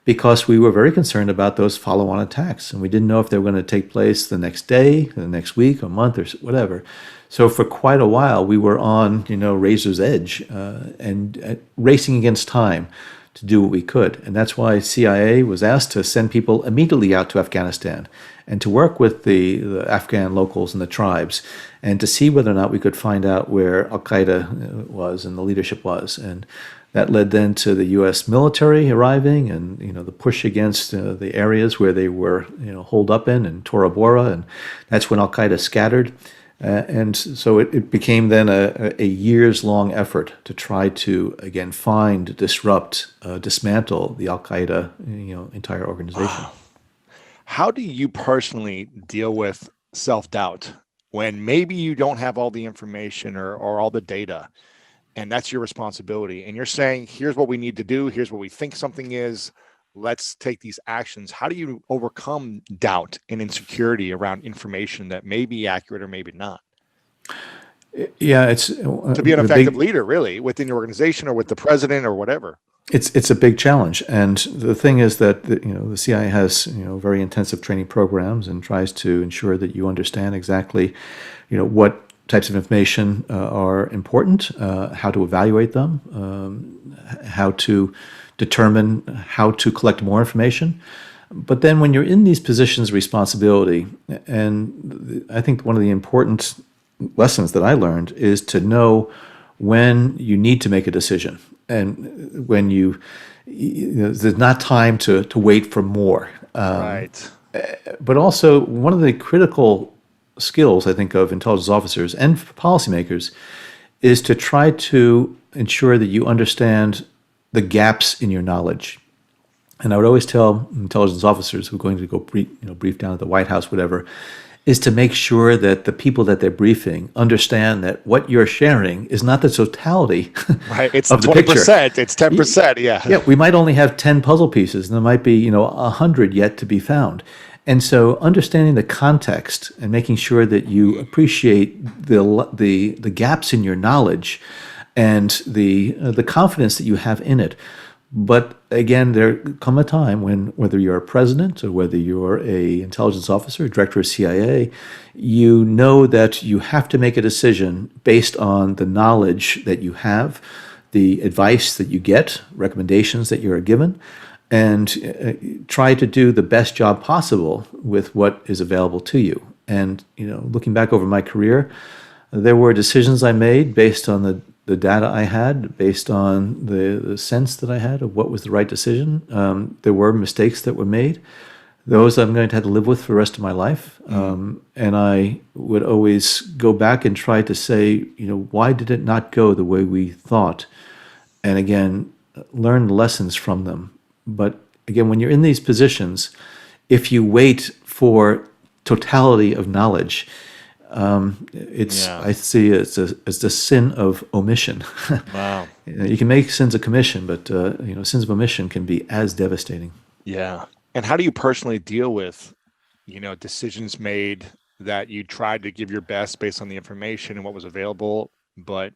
because we were very concerned about those follow-on attacks, and we didn't know if they were going to take place the next day, the next week, or month, or whatever. So for quite a while, we were on, razor's edge and racing against time to do what we could. And that's why CIA was asked to send people immediately out to Afghanistan and to work with the Afghan locals and the tribes and to see whether or not we could find out where Al-Qaeda was and the leadership was. And that led then to the U.S. military arriving and, the push against the areas where they were, holed up in Tora Bora. And that's when Al-Qaeda scattered. And so it became then a years-long effort to try to, again, find, disrupt, dismantle the Al-Qaeda, entire organization. Wow. How do you personally deal with self-doubt when maybe you don't have all the information or all the data, and that's your responsibility, and you're saying, here's what we need to do, here's what we think something is, let's take these actions? How do you overcome doubt and insecurity around information that may be accurate or maybe not? Yeah, it's to be an effective leader, really, within your organization or with the president or whatever. It's a big challenge, and the thing is that the CIA has very intensive training programs and tries to ensure that you understand exactly what types of information are important, how to evaluate them, how to determine how to collect more information. But then when you're in these positions of responsibility, and I think one of the important lessons that I learned is to know when you need to make a decision and when there's not time to wait for more. Right. But also one of the critical skills, I think, of intelligence officers and policymakers is to try to ensure that you understand the gaps in your knowledge. And I would always tell intelligence officers who are going to go brief down at the White House, whatever, is to make sure that the people that they're briefing understand that what you're sharing is not the totality right. It's of the 20%, picture. It's 10%, yeah. Yeah, we might only have 10 puzzle pieces, and there might be 100 yet to be found. And so understanding the context and making sure that you appreciate the gaps in your knowledge and the confidence that you have in it. But again, there come a time when whether you're a president or whether you're a intelligence officer, director of CIA, you know that you have to make a decision based on the knowledge that you have, the advice that you get, recommendations that you're given, and try to do the best job possible with what is available to you. And looking back over my career, there were decisions I made based on the data I had, based on the sense that I had of what was the right decision. There were mistakes that were made. Those I'm going to have to live with for the rest of my life. And I would always go back and try to say, why did it not go the way we thought? And again, learn lessons from them. But again, when you're in these positions, if you wait for totality of knowledge, I see it as the sin of omission. Wow. You can make sins of commission, but sins of omission can be as devastating. Yeah. And how do you personally deal with, decisions made that you tried to give your best based on the information and what was available, but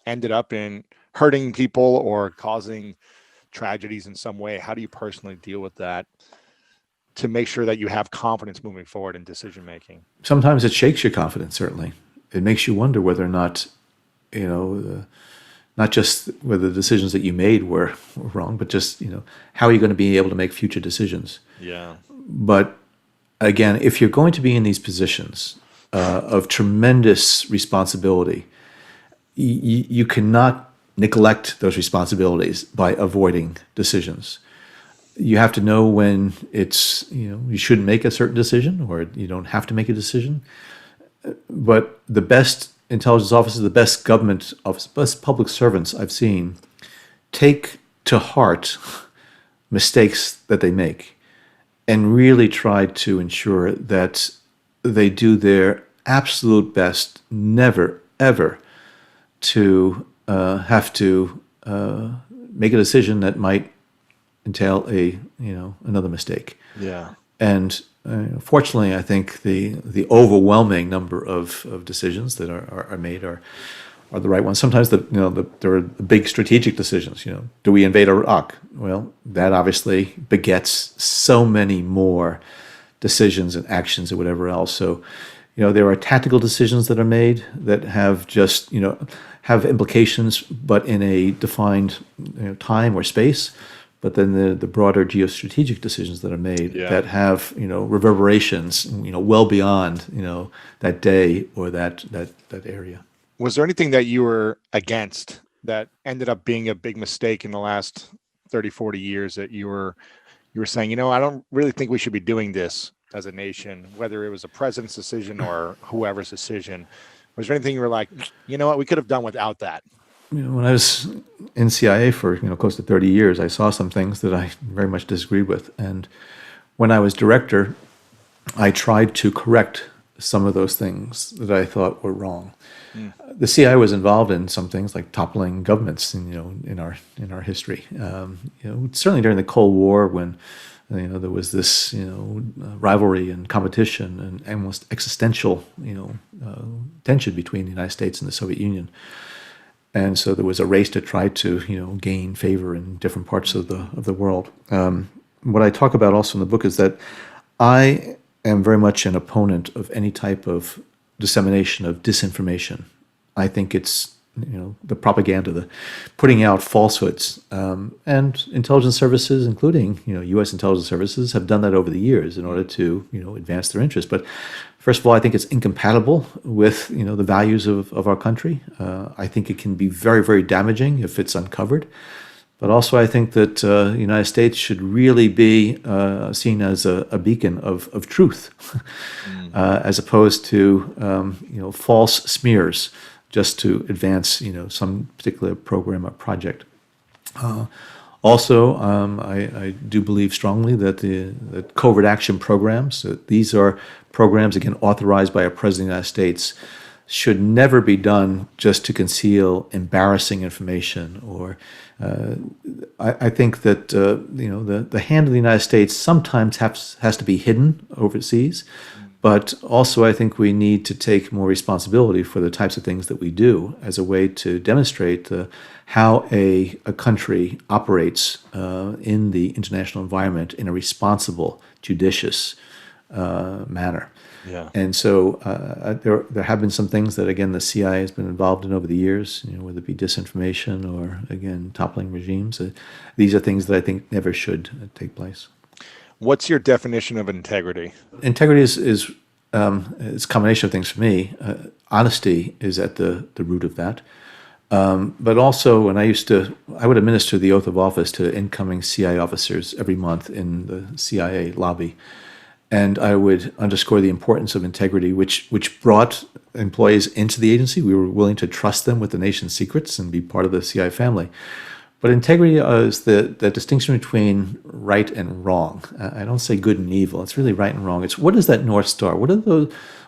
ended up in hurting people or causing tragedies in some way? How do you personally deal with that to make sure that you have confidence moving forward in decision making? Sometimes it shakes your confidence, certainly. It makes you wonder whether or not, not just whether the decisions that you made were wrong, but just, how are you going to be able to make future decisions? Yeah. But again, if you're going to be in these positions of tremendous responsibility, you cannot neglect those responsibilities by avoiding decisions. You have to know when it's, you shouldn't make a certain decision or you don't have to make a decision. But the best intelligence officers, the best government officers, best public servants I've seen take to heart mistakes that they make and really try to ensure that they do their absolute best never, ever to have to make a decision that might entail another mistake. Yeah. And fortunately, I think the overwhelming number of decisions that are made are the right ones. Sometimes there are big strategic decisions. Do we invade Iraq? Well, that obviously begets so many more decisions and actions and whatever else. So, there are tactical decisions that are made that have just have implications, but in a defined time or space. But then the broader geostrategic decisions that are made that have reverberations well beyond that day or that area. Was there anything that you were against that ended up being a big mistake in the last 30, 40 years that you were saying, I don't really think we should be doing this as a nation, whether it was a president's decision or whoever's decision? Was there anything you were like, you know what, we could have done without that? When I was in CIA for close to 30 years, I saw some things that I very much disagreed with. And when I was director, I tried to correct some of those things that I thought were wrong. The CIA was involved in some things like toppling governments, in our history. Certainly during the Cold War, when there was this rivalry and competition and almost existential tension between the United States and the Soviet Union. And so there was a race to try to gain favor in different parts of the world. What I talk about also in the book is that I am very much an opponent of any type of dissemination of disinformation. I think it's the propaganda, the putting out falsehoods, and intelligence services, including U.S. intelligence services, have done that over the years in order to advance their interests. But first of all, I think it's incompatible with the values of our country. I think it can be very, very damaging if it's uncovered. But also, I think that the United States should really be seen as a beacon of truth, as opposed to false smears just to advance some particular program or project. Also, I do believe strongly that the covert action programs, these are programs, again, authorized by a president of the United States, should never be done just to conceal embarrassing information. Or I think that the hand of the United States sometimes has to be hidden overseas. But also, I think we need to take more responsibility for the types of things that we do as a way to demonstrate how a country operates in the international environment in a responsible, judicious manner. Yeah. And so there have been some things that, again, the CIA has been involved in over the years, whether it be disinformation or, again, toppling regimes. These are things that I think never should take place. What's your definition of integrity? Integrity is a combination of things for me. Honesty is at the root of that. But also, when I would administer the oath of office to incoming CIA officers every month in the CIA lobby. And I would underscore the importance of integrity, which brought employees into the agency. We were willing to trust them with the nation's secrets and be part of the CIA family. But integrity is the distinction between right and wrong. I don't say good and evil. It's really right and wrong. It's what is that North Star? What are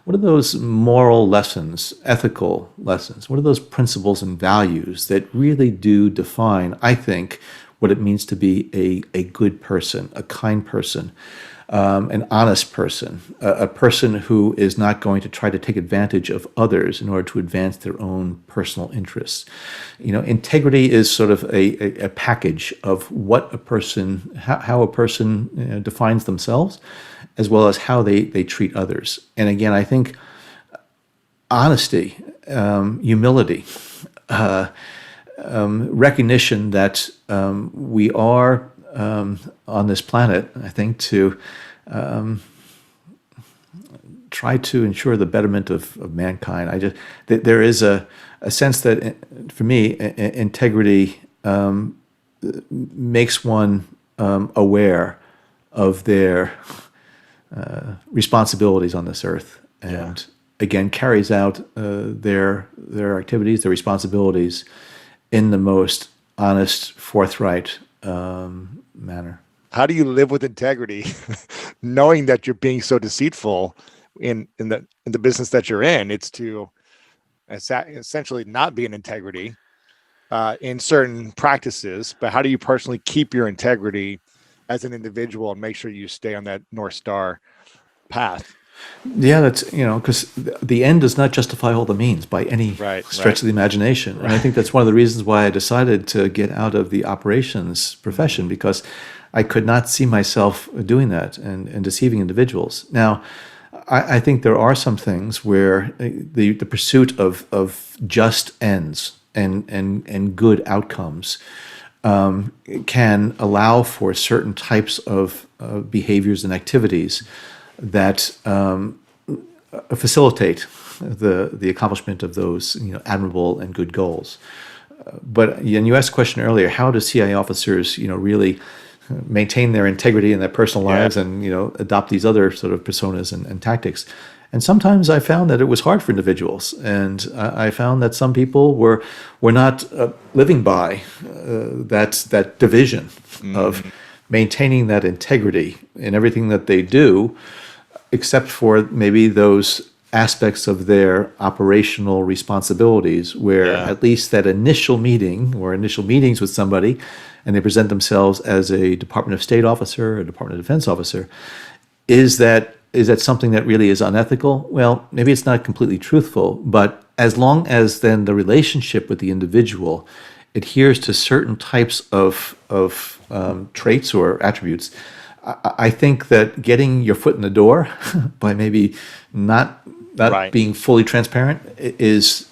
those moral lessons, ethical lessons? What are those principles and values that really do define, I think, what it means to be a good person, a kind person, an honest person, a person who is not going to try to take advantage of others in order to advance their own personal interests. Integrity is sort of a package of what a person, how a person defines themselves, as well as how they treat others. And again, I think honesty, humility, recognition that we are on this planet, I think, to try to ensure the betterment of mankind. There is a sense that, for me, integrity makes one aware of their responsibilities on this earth, and again carries out their activities, their responsibilities, in the most honest, forthright manner. How do you live with integrity, knowing that you're being so deceitful in the business that you're in, it's to essentially not be in integrity in certain practices. But how do you personally keep your integrity as an individual and make sure you stay on that North Star path? Yeah, that's, because the end does not justify all the means by any Right, stretch right. of the imagination. And I think that's one of the reasons why I decided to get out of the operations profession, because I could not see myself doing that and deceiving individuals. Now, I think there are some things where the pursuit of just ends and good outcomes can allow for certain types of behaviors and activities that facilitate the accomplishment of those admirable and good goals. But and you asked a question earlier: how do CIA officers really maintain their integrity in their personal lives and adopt these other sort of personas and tactics? And sometimes I found that it was hard for individuals, and I found that some people were not living by that division of maintaining that integrity in everything that they do, except for maybe those aspects of their operational responsibilities where at least that initial meeting or initial meetings with somebody, and they present themselves as a Department of State officer, a Department of Defense officer, is that something that really is unethical? Well, maybe it's not completely truthful, but as long as then the relationship with the individual adheres to certain types of traits or attributes, I think that getting your foot in the door by maybe not being fully transparent is,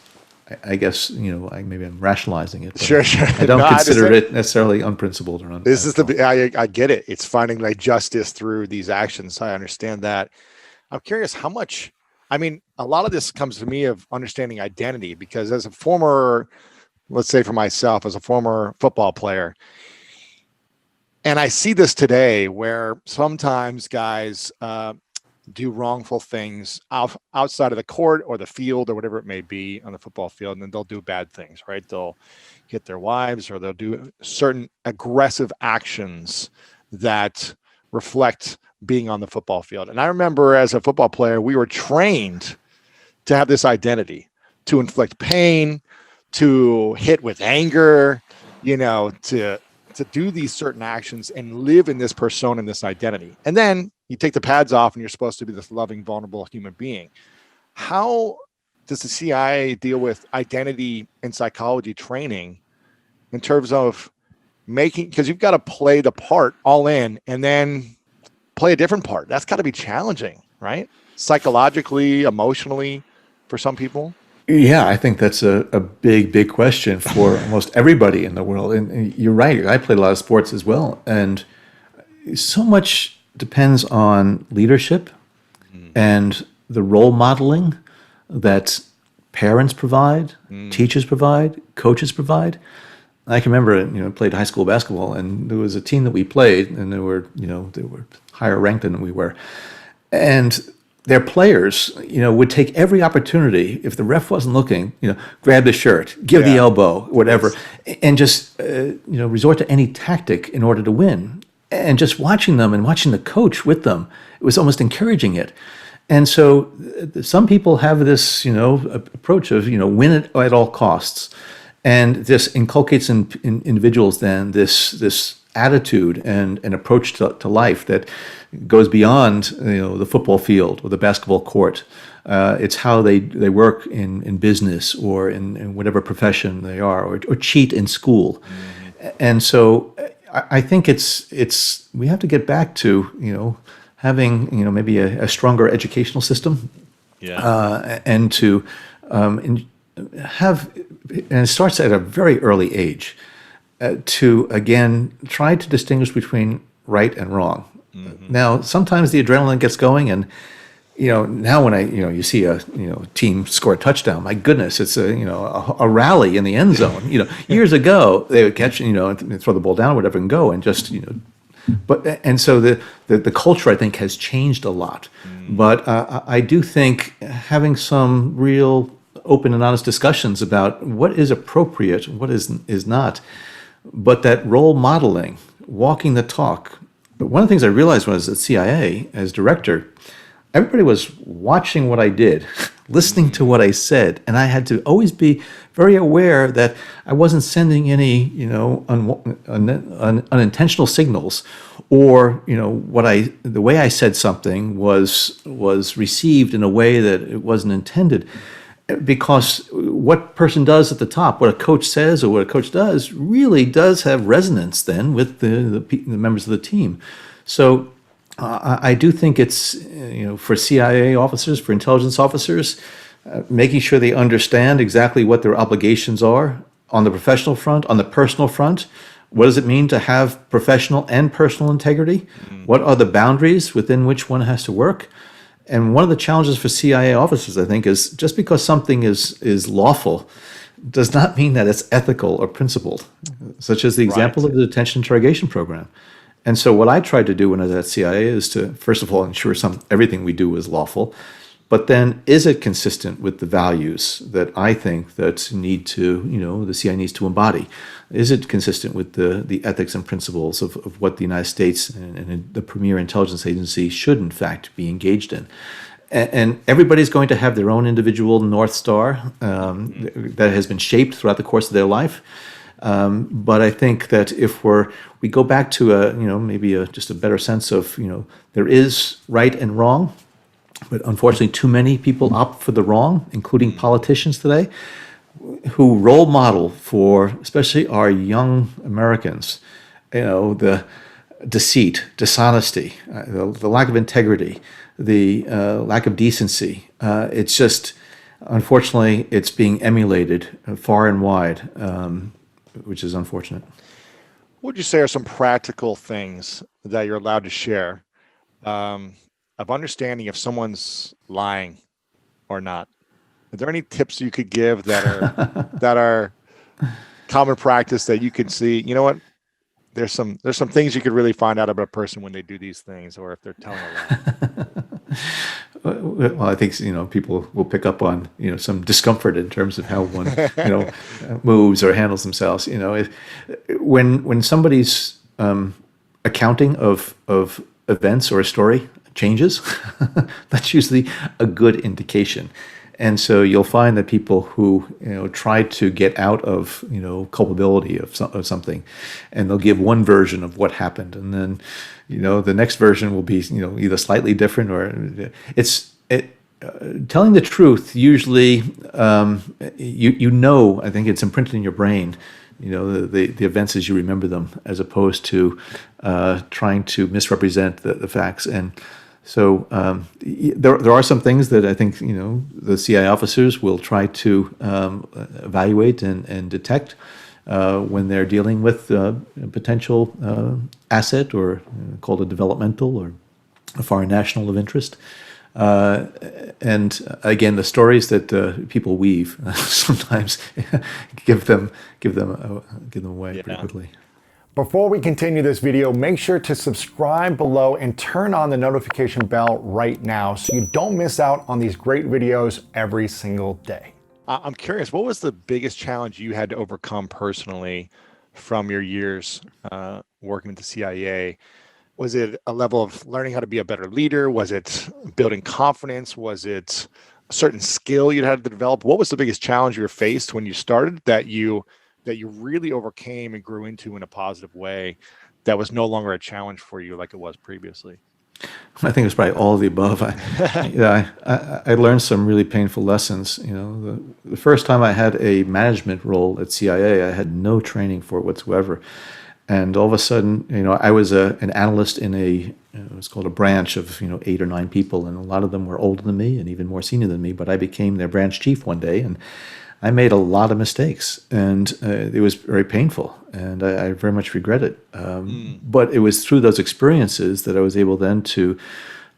I guess, maybe I'm rationalizing it. Sure. I don't consider it necessarily unprincipled or This is I get it. It's finding like justice through these actions. I understand that. I'm curious how much, a lot of this comes to me of understanding identity, because as a former, let's say for myself, as a former football player, and I see this today where sometimes guys do wrongful things outside of the court or the field or whatever it may be on the football field, and then they'll do bad things, right? They'll hit their wives, or they'll do certain aggressive actions that reflect being on the football field. And I remember as a football player, we were trained to have this identity, to inflict pain, to hit with anger, to do these certain actions and live in this persona and this identity. And then you take the pads off and you're supposed to be this loving, vulnerable human being. How does the CIA deal with identity and psychology training in terms of because you've got to play the part all in and then play a different part? That's got to be challenging, right? Psychologically, emotionally, for some people. Yeah, I think that's a big question for almost everybody in the world. And you're right. I played a lot of sports as well. And so much depends on leadership and the role modeling that parents provide, teachers provide, coaches provide. I can remember, I played high school basketball, and there was a team that we played, and they were higher ranked than we were. And their players, would take every opportunity, if the ref wasn't looking, grab the shirt, give the elbow, whatever, and just, resort to any tactic in order to win. And just watching them and watching the coach with them, it was almost encouraging it. And so some people have this, approach of, win it at all costs. And this inculcates in individuals then this attitude and an approach to life that goes beyond the football field or the basketball court. It's how they work in business or in whatever profession they are, or cheat in school. And so I think it's we have to get back to having maybe a stronger educational system, and to have, and it starts at a very early age, to again try to distinguish between right and wrong. Now, sometimes the adrenaline gets going, and now when you see a team score a touchdown, my goodness, it's a rally in the end zone. Years ago they would catch and throw the ball down or whatever and go and just but and so the culture, I think, has changed a lot. But I do think having some real open and honest discussions about what is appropriate, what is not, but that role modeling, walking the talk. But one of the things I realized when I was at CIA as director, everybody was watching what I did, listening to what I said, and I had to always be very aware that I wasn't sending any, unintentional signals, or the way I said something was received in a way that it wasn't intended. Because what person does at the top, what a coach says or what a coach does, really does have resonance then with the members of the team. So I do think it's, for CIA officers, for intelligence officers, making sure they understand exactly what their obligations are on the professional front, on the personal front. What does it mean to have professional and personal integrity? What are the boundaries within which one has to work? And one of the challenges for CIA officers, I think, is just because something is lawful does not mean that it's ethical or principled, such as the example of the detention interrogation program. And so what I tried to do when I was at CIA is to, first of all, ensure everything we do is lawful, but then is it consistent with the values that I think that the CIA needs to embody? Is it consistent with the ethics and principles of what the United States and the premier intelligence agency should, in fact, be engaged in? And everybody's going to have their own individual North Star that has been shaped throughout the course of their life. But I think that if we go back to just a better sense of, there is right and wrong, but unfortunately too many people opt for the wrong, including politicians today, who role model for especially our young Americans, the deceit, dishonesty, the lack of integrity, the lack of decency. It's just, unfortunately, it's being emulated far and wide, which is unfortunate. What would you say are some practical things that you're allowed to share of understanding if someone's lying or not? Are there any tips you could give that are common practice that you can see? You know what? There's some things you could really find out about a person when they do these things, or if they're telling a lie. Well, I think people will pick up on some discomfort in terms of how one moves or handles themselves. When somebody's accounting of events or a story changes, that's usually a good indication. And so you'll find that people who try to get out of culpability of something, and they'll give one version of what happened, and then the next version will be either slightly different, or telling the truth. Usually, I think it's imprinted in your brain. The events as you remember them, as opposed to trying to misrepresent the facts. And so there are some things that I think the CIA officers will try to evaluate and detect when they're dealing with a potential asset, or called a developmental or a foreign national of interest. And again, the stories that people weave sometimes give them away pretty quickly. Before we continue this video, make sure to subscribe below and turn on the notification bell right now so you don't miss out on these great videos every single day. I'm curious, what was the biggest challenge you had to overcome personally from your years working at the CIA? Was it a level of learning how to be a better leader? Was it building confidence? Was it a certain skill you had to develop? What was the biggest challenge you were faced when you started that you really overcame and grew into in a positive way, that was no longer a challenge for you like it was previously? I think it was probably all of the above. I learned some really painful lessons. The first time I had a management role at CIA, I had no training for it whatsoever. And all of a sudden, I was an analyst in it was called a branch of 8 or 9 people, and a lot of them were older than me and even more senior than me. But I became their branch chief one day, and I made a lot of mistakes, and it was very painful, and I very much regret it. But it was through those experiences that I was able then to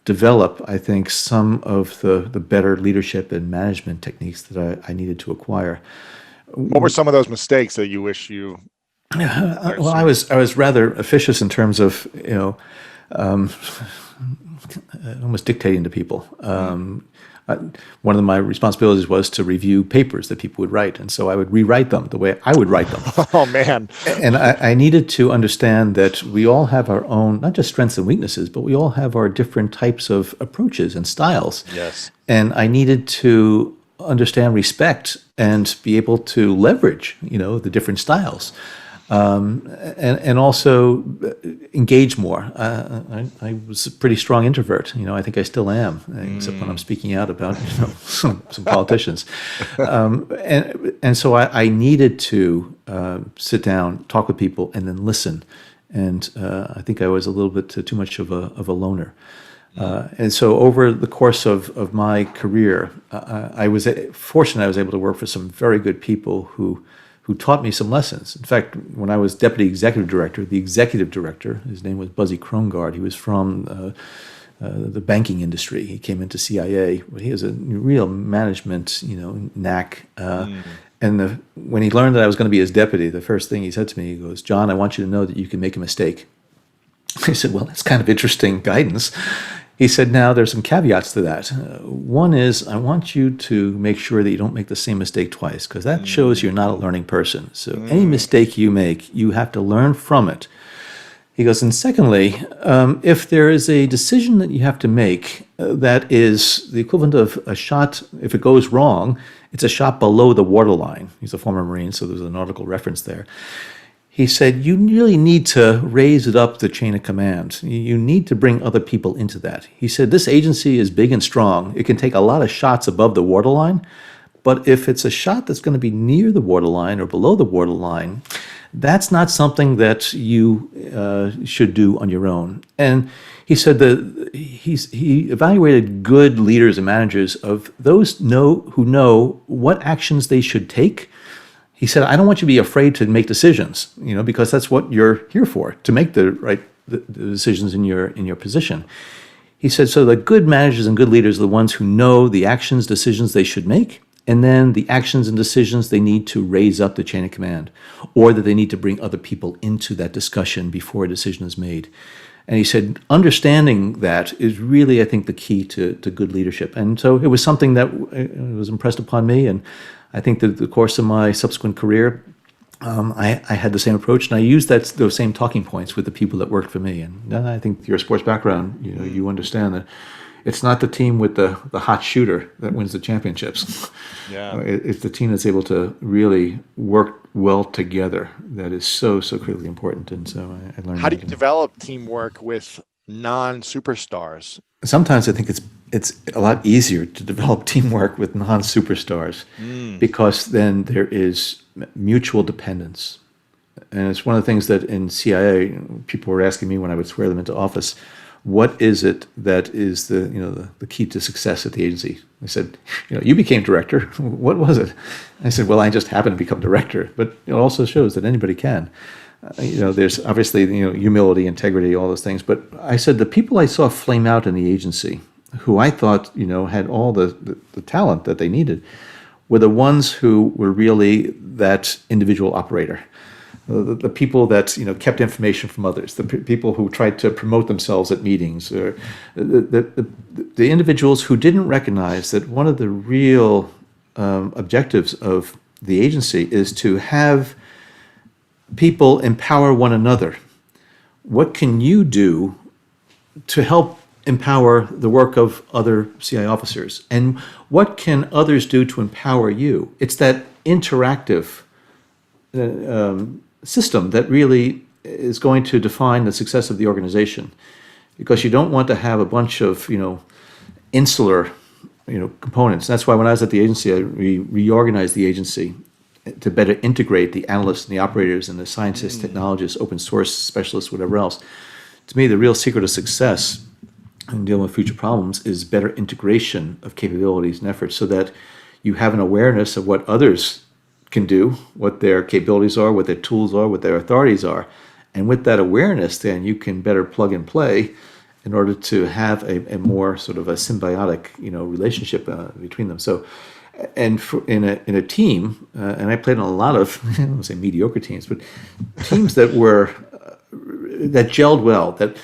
develop, I think, some of the better leadership and management techniques that I needed to acquire. What were some of those mistakes that you wish you? Well, I was rather officious in terms of almost dictating to people. one of my responsibilities was to review papers that people would write, and so I would rewrite them the way I would write them. Oh man. And I needed to understand that we all have our own, not just strengths and weaknesses, but we all have our different types of approaches and styles. Yes. And I needed to understand, respect, and be able to leverage, the different styles. And also engage more. I was a pretty strong introvert. I think I still am, except when I'm speaking out about some politicians. And so I needed to sit down, talk with people, and then listen. And I think I was a little bit too much of a loner. And so over the course of my career, I was fortunate I was able to work for some very good people who taught me some lessons. In fact, when I was deputy executive director, the executive director, his name was Buzzy Krongard. He was from the banking industry. He came into CIA, but he has a real management, knack. And when he learned that I was going to be his deputy, the first thing he said to me, he goes, "John, I want you to know that you can make a mistake." I said, "Well, that's kind of interesting guidance." He said, "Now, there's some caveats to that. One is I want you to make sure that you don't make the same mistake twice, because that shows you're not a learning person. So any mistake you make, you have to learn from it." He goes, "And secondly, if there is a decision that you have to make that is the equivalent of a shot, if it goes wrong, it's a shot below the waterline." He's a former Marine, so there's a nautical reference there. He said, "You really need to raise it up the chain of command. You need to bring other people into that." He said, "This agency is big and strong. It can take a lot of shots above the waterline, but if it's a shot that's going to be near the waterline or below the waterline, that's not something that you should do on your own." And he said that he evaluated good leaders and managers of those who know what actions they should take. He said, "I don't want you to be afraid to make decisions, because that's what you're here for, to make the decisions in your position." He said, "So the good managers and good leaders are the ones who know the actions, decisions they should make, and then the actions and decisions they need to raise up the chain of command, or that they need to bring other people into that discussion before a decision is made." And he said, understanding that is really, I think, the key to good leadership. And so it was something that was impressed upon me. And I think that the course of my subsequent career, I had the same approach, and I used those same talking points with the people that worked for me. And I think your sports background, you understand that it's not the team with the hot shooter that wins the championships. Yeah. It's the team that's able to really work well together that is so critically important. And so I learned. How do you develop teamwork with non-superstars? Sometimes I think it's a lot easier to develop teamwork with non-superstars because then there is mutual dependence. And it's one of the things that in CIA, people were asking me when I would swear them into office, what is it that is the key to success at the agency? They said, you became director. What was it? I said, well, I just happened to become director. But it also shows that anybody can. There's obviously humility, integrity, all those things. But I said the people I saw flame out in the agency, who I thought had all the talent that they needed, were the ones who were really that individual operator. The people that kept information from others, the people who tried to promote themselves at meetings, or the individuals who didn't recognize that one of the real objectives of the agency is to have people empower one another. What can you do to help empower the work of other CI officers? And what can others do to empower you? It's that interactive system that really is going to define the success of the organization, because you don't want to have a bunch of insular components. That's why when I was at the agency, I reorganized the agency to better integrate the analysts and the operators and the scientists, technologists, open source specialists, whatever else. To me, the real secret of success in dealing with future problems is better integration of capabilities and efforts, so that you have an awareness of what others can do, what their capabilities are, what their tools are, what their authorities are. And with that awareness, then you can better plug and play in order to have a more sort of a symbiotic, relationship between them. So, and in a team, and I played on a lot of, I don't want to say mediocre teams, but teams that were that gelled well, that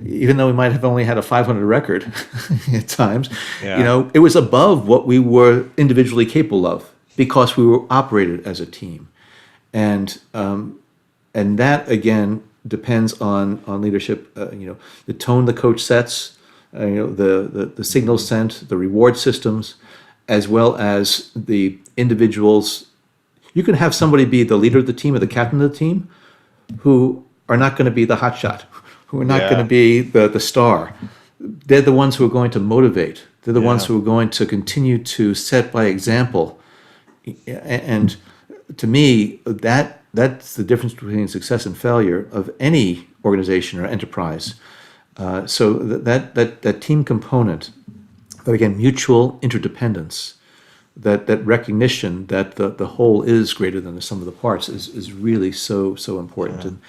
even though we might have only had a 500 record at times, Yeah. it was above what we were individually capable of because we were operated as a team. And that again depends on leadership. The tone the coach sets, the signals sent, the reward systems, as well as the individuals. You can have somebody be the leader of the team or the captain of the team, who are not going to be the hotshot, who are not going to be the star. They're the ones who are going to motivate. They're the ones who are going to continue to set by example. And to me, that's the difference between success and failure of any organization or enterprise. So that team component, but again, mutual interdependence, that recognition that the whole is greater than the sum of the parts is really so important. And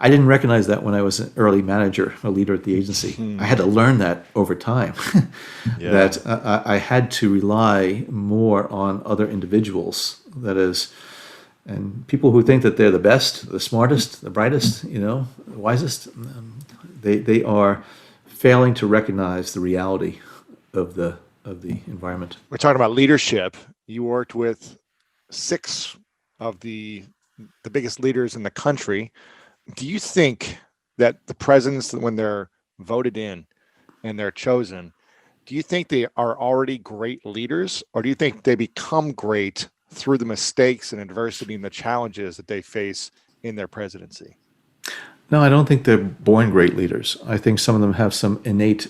I didn't recognize that when I was an early manager, a leader at the agency. I had to learn that over time, that I had to rely more on other individuals. That is, and people who think that they're the best, the smartest, the brightest, the wisest, they are failing to recognize the reality of the environment. We're talking about leadership. You worked with 6 of the biggest leaders in the country. Do you think that the presidents, when they're voted in and they're chosen, do you think they are already great leaders, or do you think they become great through the mistakes and adversity and the challenges that they face in their presidency? No, I don't think they're born great leaders. I think some of them have some innate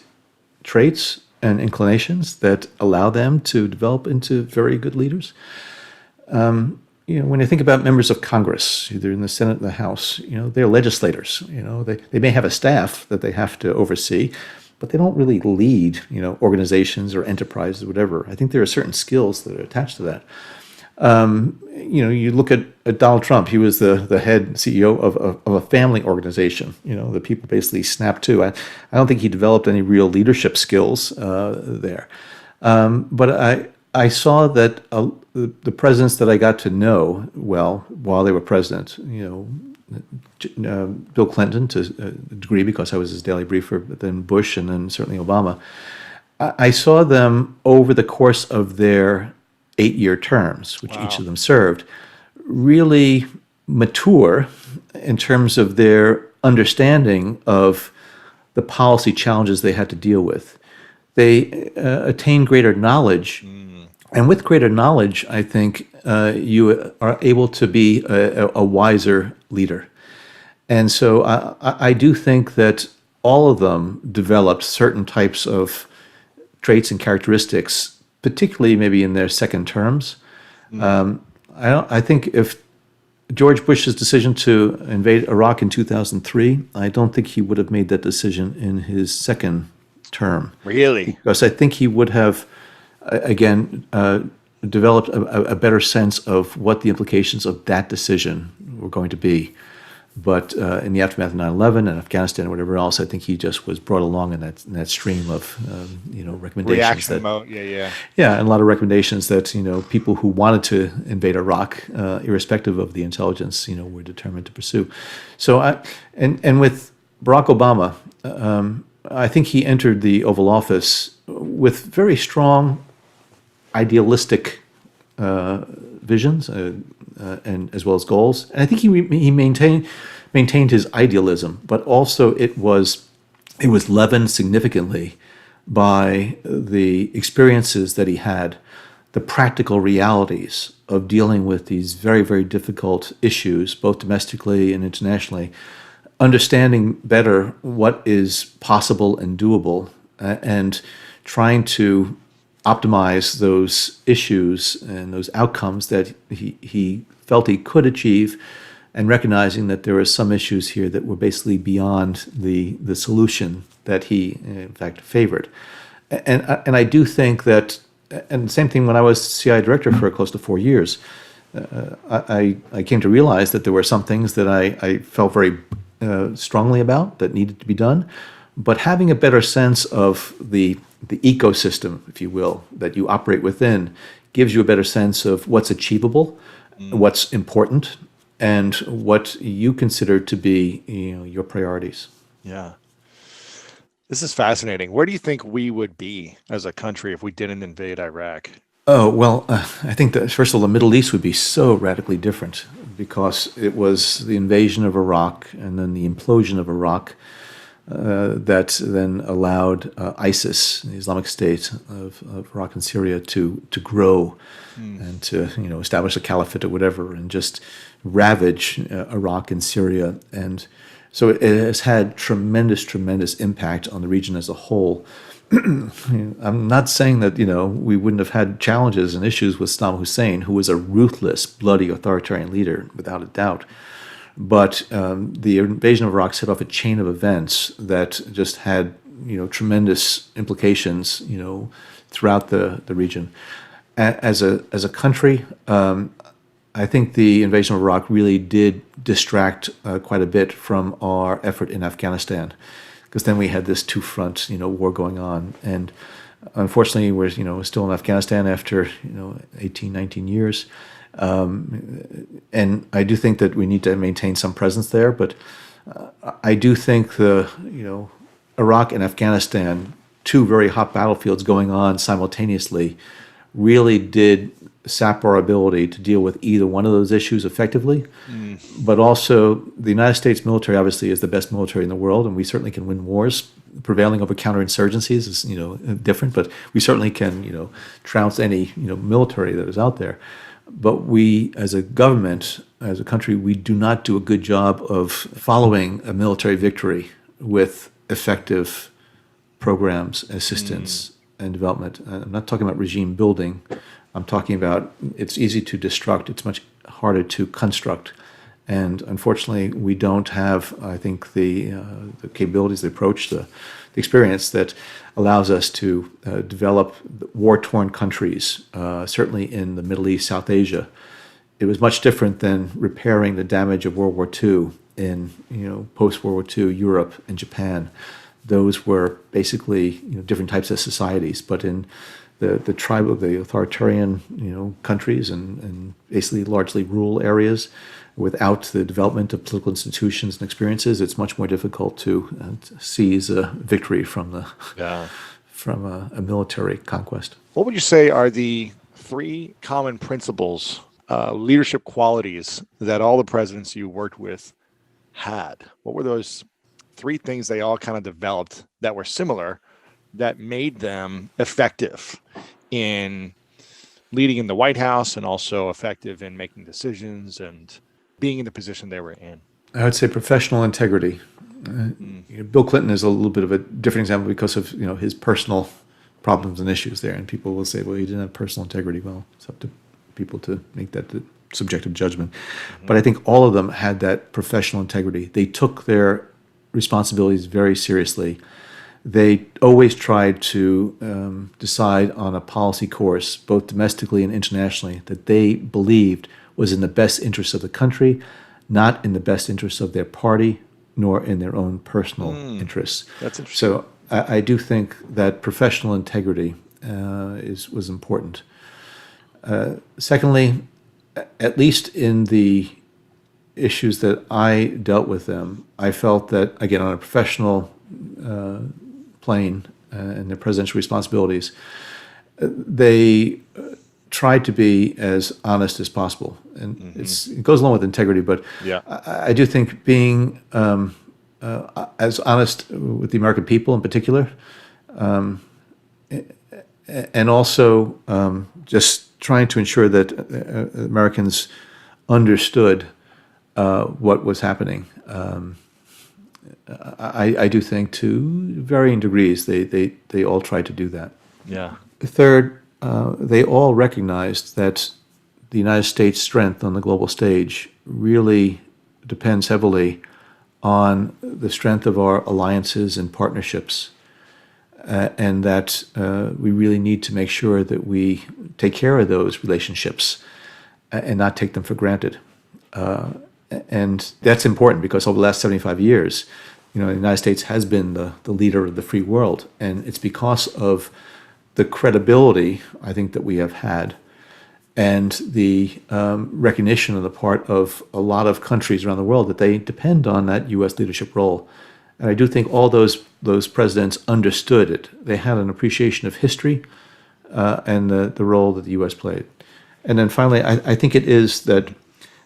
traits and inclinations that allow them to develop into very good leaders. When you think about members of Congress, either in the Senate or the House, they're legislators. They may have a staff that they have to oversee, but they don't really lead, organizations or enterprises or whatever. I think there are certain skills that are attached to that. You look at Donald Trump. He was the head CEO of a family organization. The people basically snapped to. I don't think he developed any real leadership skills there. But I saw that the presidents that I got to know well while they were president, Bill Clinton to a degree because I was his daily briefer, but then Bush and then certainly Obama. I saw them over the course of their 8-year terms, which each of them served, really mature in terms of their understanding of the policy challenges they had to deal with. They attained greater knowledge, and with greater knowledge, I think you are able to be a wiser leader. And so I do think that all of them developed certain types of traits and characteristics, particularly maybe in their second terms. I think if George Bush's decision to invade Iraq in 2003, I don't think he would have made that decision in his second term. Really? Because I think he would have, again, developed a better sense of what the implications of that decision were going to be. But in the aftermath of 9/11 and Afghanistan and whatever else, I think he just was brought along in that stream of recommendations. Reaction mode, yeah. Yeah, and a lot of recommendations that people who wanted to invade Iraq, irrespective of the intelligence, were determined to pursue. So and with Barack Obama, I think he entered the Oval Office with very strong idealistic visions and as well as goals. And I think he maintained his idealism, but also it was leavened significantly by the experiences that he had, the practical realities of dealing with these very, very difficult issues, both domestically and internationally, understanding better what is possible and doable, and trying to optimize those issues and those outcomes that he felt he could achieve, and recognizing that there were some issues here that were basically beyond the solution that he, in fact, favored. And I do think that, and the same thing when I was CIA director for close to 4 years, I came to realize that there were some things that I felt very strongly about that needed to be done, but having a better sense of the ecosystem, if you will, that you operate within, gives you a better sense of what's achievable, what's important, and what you consider to be your priorities. Yeah. This is fascinating. Where do you think we would be as a country if we didn't invade Iraq? Oh, well, I think that, first of all, the Middle East would be so radically different because it was the invasion of Iraq and then the implosion of Iraq that then allowed ISIS, the Islamic State of Iraq and Syria, to grow and to establish a caliphate or whatever, and just ravage Iraq and Syria. And so it has had tremendous impact on the region as a whole. I'm not saying that we wouldn't have had challenges and issues with Saddam Hussein, who was a ruthless, bloody, authoritarian leader, without a doubt. But the invasion of Iraq set off a chain of events that just had tremendous implications throughout the region. As a country, I think the invasion of Iraq really did distract quite a bit from our effort in Afghanistan, because then we had this two-front war going on, and unfortunately we're still in Afghanistan after 18, 19 years. And I do think that we need to maintain some presence there, but I do think Iraq and Afghanistan, two very hot battlefields going on simultaneously, really did sap our ability to deal with either one of those issues effectively. But also, the United States military obviously is the best military in the world, and we certainly can win wars. Prevailing over counterinsurgencies is different, but we certainly can trounce any military that is out there. But we, as a government, as a country, we do not do a good job of following a military victory with effective programs, assistance, and development. I'm not talking about regime building. I'm talking about it's easy to destruct. It's much harder to construct. And unfortunately, we don't have, I think, the capabilities, the approach, the experience that allows us to develop war-torn countries, certainly in the Middle East, South Asia. It was much different than repairing the damage of World War II in post-World War II Europe and Japan. Those were basically different types of societies, but in the tribal, the authoritarian countries and basically largely rural areas, without the development of political institutions and experiences, it's much more difficult to seize a victory from a military conquest. What would you say are the three common principles, leadership qualities that all the presidents you worked with had? What were those three things they all kind of developed that were similar, that made them effective in leading in the White House and also effective in making decisions and being in the position they were in? I would say professional integrity. Bill Clinton is a little bit of a different example because of his personal problems and issues there, and people will say, well, he didn't have personal integrity. Well, it's up to people to make that subjective judgment. But I think all of them had that professional integrity. They took their responsibilities very seriously. They always tried to decide on a policy course, both domestically and internationally, that they believed was in the best interest of the country, not in the best interest of their party, nor in their own personal interests. That's interesting. So I do think that professional integrity was important. Secondly, at least in the issues that I dealt with them, I felt that, again, on a professional plane and their presidential responsibilities, they tried to be as honest as possible. And it goes along with integrity, but I do think being as honest with the American people in particular, and also just trying to ensure that Americans understood what was happening. I do think to varying degrees they all tried to do that. Yeah. Third, they all recognized that the United States' strength on the global stage really depends heavily on the strength of our alliances and partnerships, and that we really need to make sure that we take care of those relationships and not take them for granted. And that's important because over the last 75 years, the United States has been the leader of the free world, and it's because of the credibility, I think, that we have had, and the recognition on the part of a lot of countries around the world that they depend on that U.S. leadership role. And I do think all those presidents understood it. They had an appreciation of history and the role that the U.S. played. And then finally, I think it is that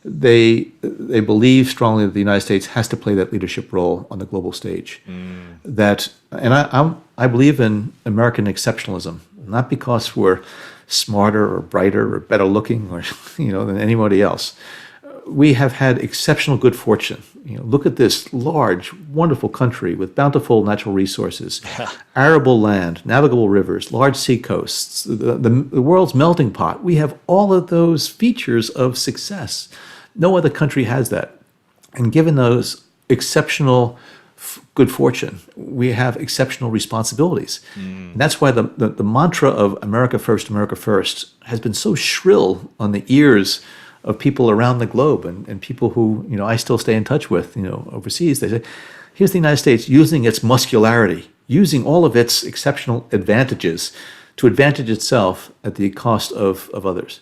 they believe strongly that the United States has to play that leadership role on the global stage. That, and I believe in American exceptionalism, not because we're smarter or brighter or better looking or than anybody else. We have had exceptional good fortune. Look at this large, wonderful country with bountiful natural resources, arable land, navigable rivers, large sea coasts, the world's melting pot. We have all of those features of success. No other country has that. And given those exceptional good fortune, we have exceptional responsibilities. And that's why the mantra of America First has been so shrill on the ears of people around the globe and people who, I still stay in touch with, overseas. They say, here's the United States using its muscularity, using all of its exceptional advantages to advantage itself at the cost of others.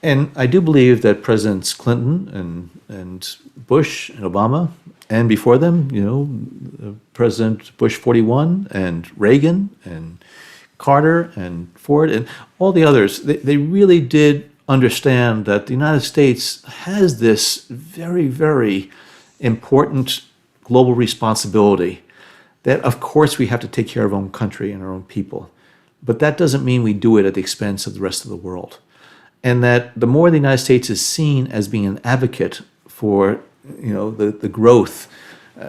And I do believe that Presidents Clinton and Bush and Obama, and before them, President Bush 41 and Reagan and Carter and Ford and all the others, they really did understand that the United States has this very, very important global responsibility that, of course, we have to take care of our own country and our own people. But that doesn't mean we do it at the expense of the rest of the world. And that the more the United States is seen as being an advocate for, the growth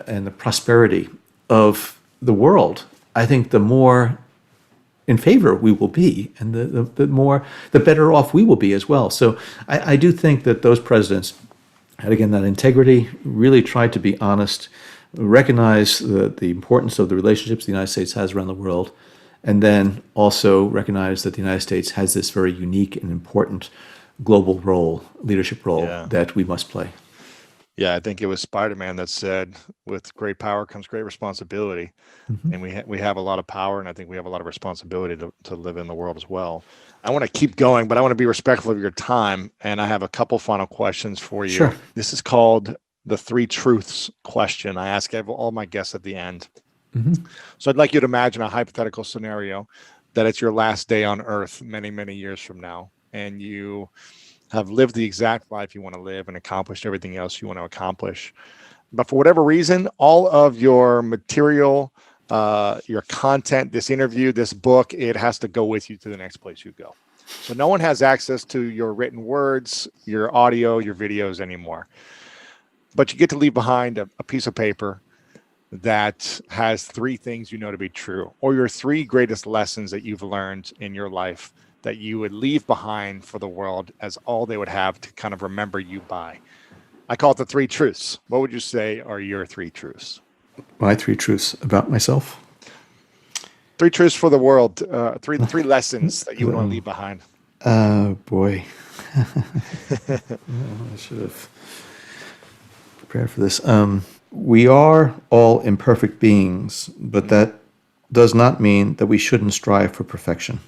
and the prosperity of the world, I think the more in favor we will be, and the better off we will be as well. So I do think that those presidents had, again, that integrity, really tried to be honest, recognize the importance of the relationships the United States has around the world, and then also recognize that the United States has this very unique and important global role, leadership role that we must play. Yeah, I think it was Spider-Man that said, with great power comes great responsibility. And we have a lot of power, and I think we have a lot of responsibility to live in the world as well. I want to keep going, but I want to be respectful of your time, and I have a couple final questions for you. Sure. This is called the 3 truths question. I ask all my guests at the end. So I'd like you to imagine a hypothetical scenario that it's your last day on Earth many, many years from now, and you have lived the exact life you want to live and accomplished everything else you want to accomplish. But for whatever reason, all of your material, your content, this interview, this book, it has to go with you to the next place you go. So no one has access to your written words, your audio, your videos anymore. But you get to leave behind a piece of paper that has 3 things you know to be true, or your 3 greatest lessons that you've learned in your life that you would leave behind for the world as all they would have to kind of remember you by. I call it the 3 truths. What would you say are your 3 truths? My 3 truths about myself? 3 truths for the world. 3 lessons that you would want to leave behind. Boy. I should have prepared for this. We are all imperfect beings, but that does not mean that we shouldn't strive for perfection.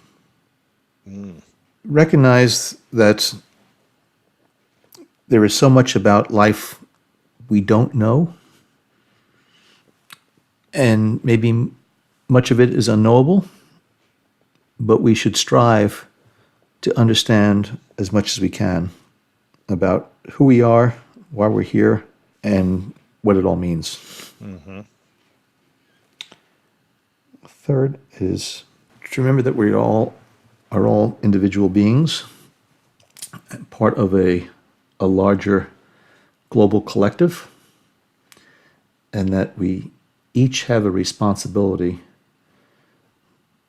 Recognize that there is so much about life we don't know, and maybe much of it is unknowable, but we should strive to understand as much as we can about who we are, why we're here, and what it all means. Third is to remember that we are all individual beings, part of a larger global collective, and that we each have a responsibility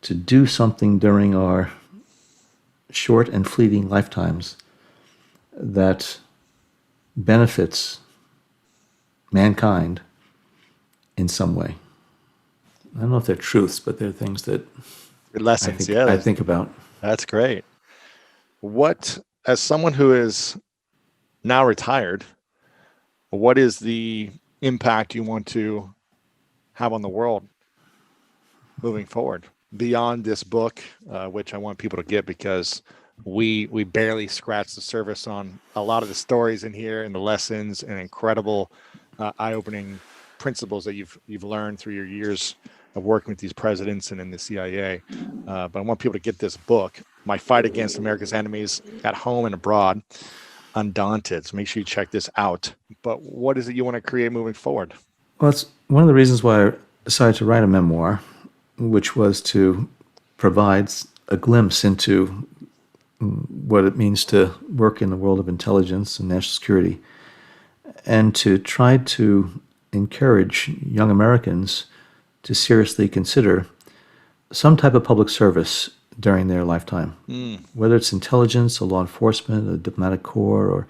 to do something during our short and fleeting lifetimes that benefits mankind in some way. I don't know if they're truths, but they're things that Lessons, I think about. That's great. What, as someone who is now retired, what is the impact you want to have on the world moving forward beyond this book, which I want people to get because we barely scratched the surface on a lot of the stories in here and the lessons and incredible eye-opening principles that you've learned through your years of working with these presidents and in the CIA. But I want people to get this book, My Fight Against America's Enemies at Home and Abroad, Undaunted. So make sure you check this out. But what is it you want to create moving forward? Well, it's one of the reasons why I decided to write a memoir, which was to provide a glimpse into what it means to work in the world of intelligence and national security, and to try to encourage young Americans to seriously consider some type of public service during their lifetime, whether it's intelligence, or law enforcement, a diplomatic corps, or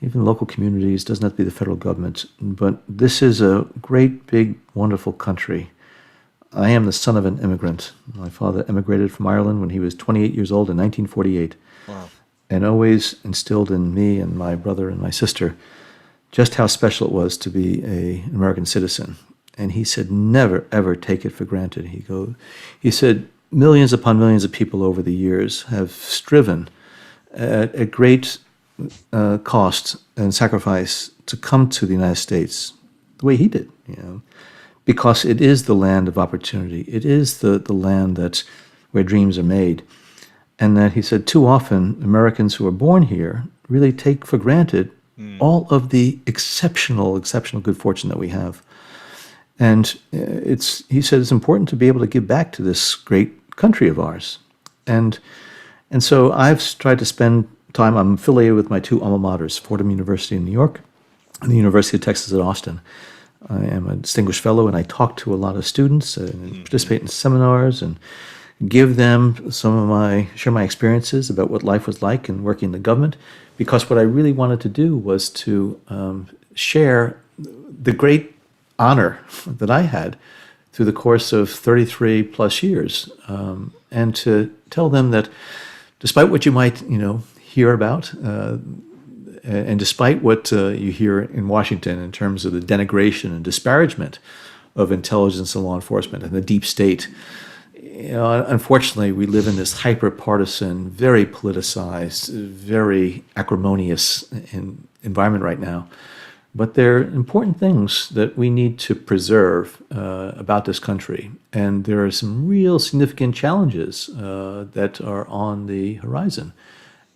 even local communities. Doesn't have to be the federal government. But this is a great, big, wonderful country. I am the son of an immigrant. My father immigrated from Ireland when he was 28 years old in 1948. Wow. And always instilled in me and my brother and my sister just how special it was to be an American citizen. And he said, never, ever take it for granted. He said, millions upon millions of people over the years have striven at great cost and sacrifice to come to the United States the way he did, because it is the land of opportunity. It is the land where dreams are made. And that he said, too often Americans who are born here really take for granted all of the exceptional good fortune that we have. And he said it's important to be able to give back to this great country of ours. And so I've tried to spend time. I'm affiliated with my two alma maters, Fordham University in New York and the University of Texas at Austin. I am a distinguished fellow, and I talk to a lot of students and participate in seminars and give them share my experiences about what life was like in working in the government, because what I really wanted to do was to share the great honor that I had through the course of 33 plus years, and to tell them that despite what you might, hear about, and despite what you hear in Washington in terms of the denigration and disparagement of intelligence and law enforcement and the deep state, unfortunately, we live in this hyper-partisan, very politicized, very acrimonious environment right now. But there are important things that we need to preserve about this country. And there are some real significant challenges that are on the horizon.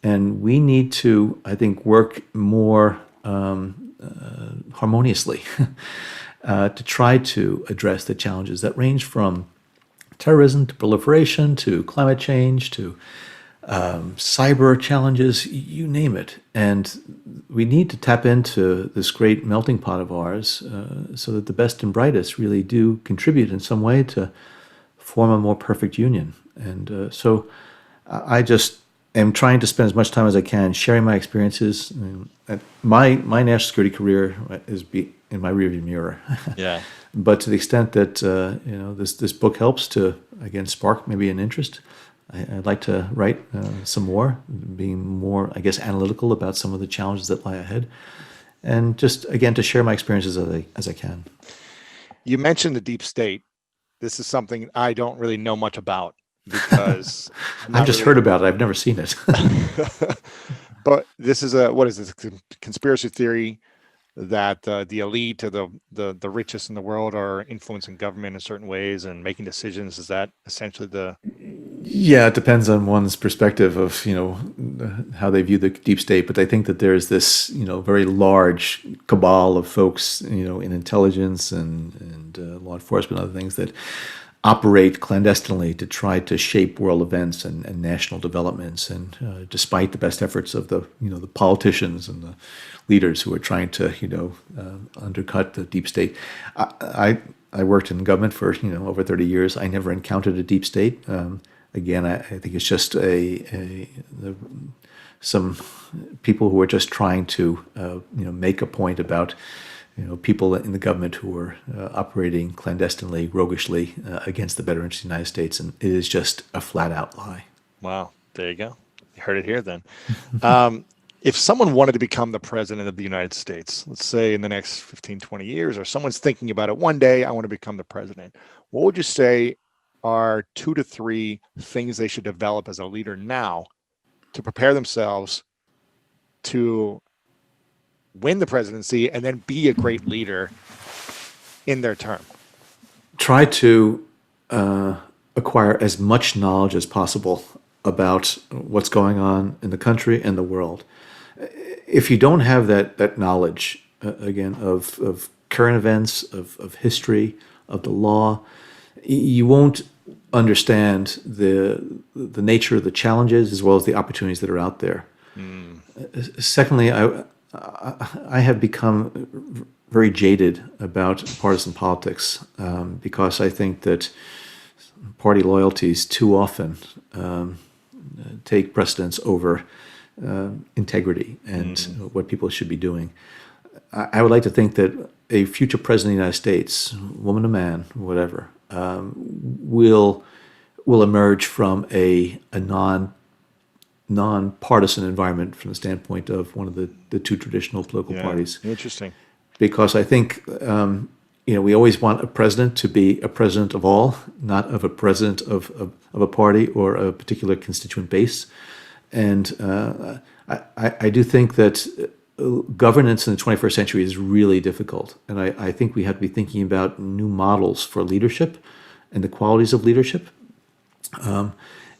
And we need to, I think, work more harmoniously to try to address the challenges that range from terrorism to proliferation to climate change to cyber challenges, you name it. And we need to tap into this great melting pot of ours so that the best and brightest really do contribute in some way to form a more perfect union. And so I just am trying to spend as much time as I can sharing my experiences. My national security career is in my rearview mirror. Yeah. But to the extent that this book helps to, again, spark maybe an interest, I'd like to write some more, being more, I guess, analytical about some of the challenges that lie ahead, and just, again, to share my experiences as I can. You mentioned the deep state. This is something I don't really know much about because I've just heard about it. I've never seen it. But this is what is this, conspiracy theory that the elite or the richest in the world are influencing government in certain ways and making decisions. Is that essentially Yeah, it depends on one's perspective of, how they view the deep state. But I think that there's this, very large cabal of folks, in intelligence and law enforcement and other things that operate clandestinely to try to shape world events and national developments. And despite the best efforts of the politicians and the leaders who are trying to, undercut the deep state. I worked in government for, over 30 years. I never encountered a deep state. Again, I think it's just some people who are just trying to, make a point about, people in the government who are operating clandestinely, roguishly against the better interests of the United States. And it is just a flat out lie. Wow. There you go. You heard it here then. If someone wanted to become the president of the United States, let's say in the next 15, 20 years, or someone's thinking about it, one day I want to become the president, what would you say are 2 to 3 things they should develop as a leader now to prepare themselves to win the presidency and then be a great leader in their term? Try to acquire as much knowledge as possible about what's going on in the country and the world. If you don't have that knowledge, again, of current events, of history, of the law, you won't understand the nature of the challenges as well as the opportunities that are out there. Secondly, I have become very jaded about partisan politics because I think that party loyalties too often take precedence over integrity and what people should be doing. I would like to think that a future president of the United States, woman or man, whatever, will emerge from a non-partisan environment from the standpoint of one of the two traditional political parties. Interesting. Because I think we always want a president to be a president of all, not of a president of a party or a particular constituent base. And I do think that governance in the 21st century is really difficult. And I think we have to be thinking about new models for leadership and the qualities of leadership. And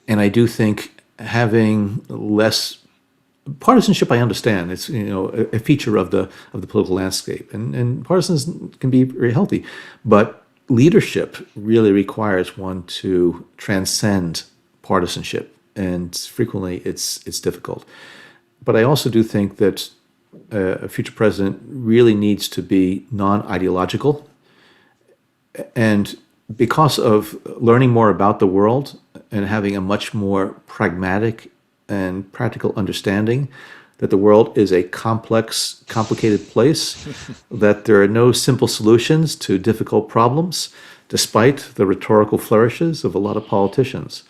I do think having less partisanship, I understand. It's a feature of the political landscape. And partisans can be very healthy. But leadership really requires one to transcend partisanship. And frequently it's difficult. But I also do think that a future president really needs to be non-ideological. And because of learning more about the world and having a much more pragmatic and practical understanding that the world is a complex, complicated place, that there are no simple solutions to difficult problems, despite the rhetorical flourishes of a lot of politicians.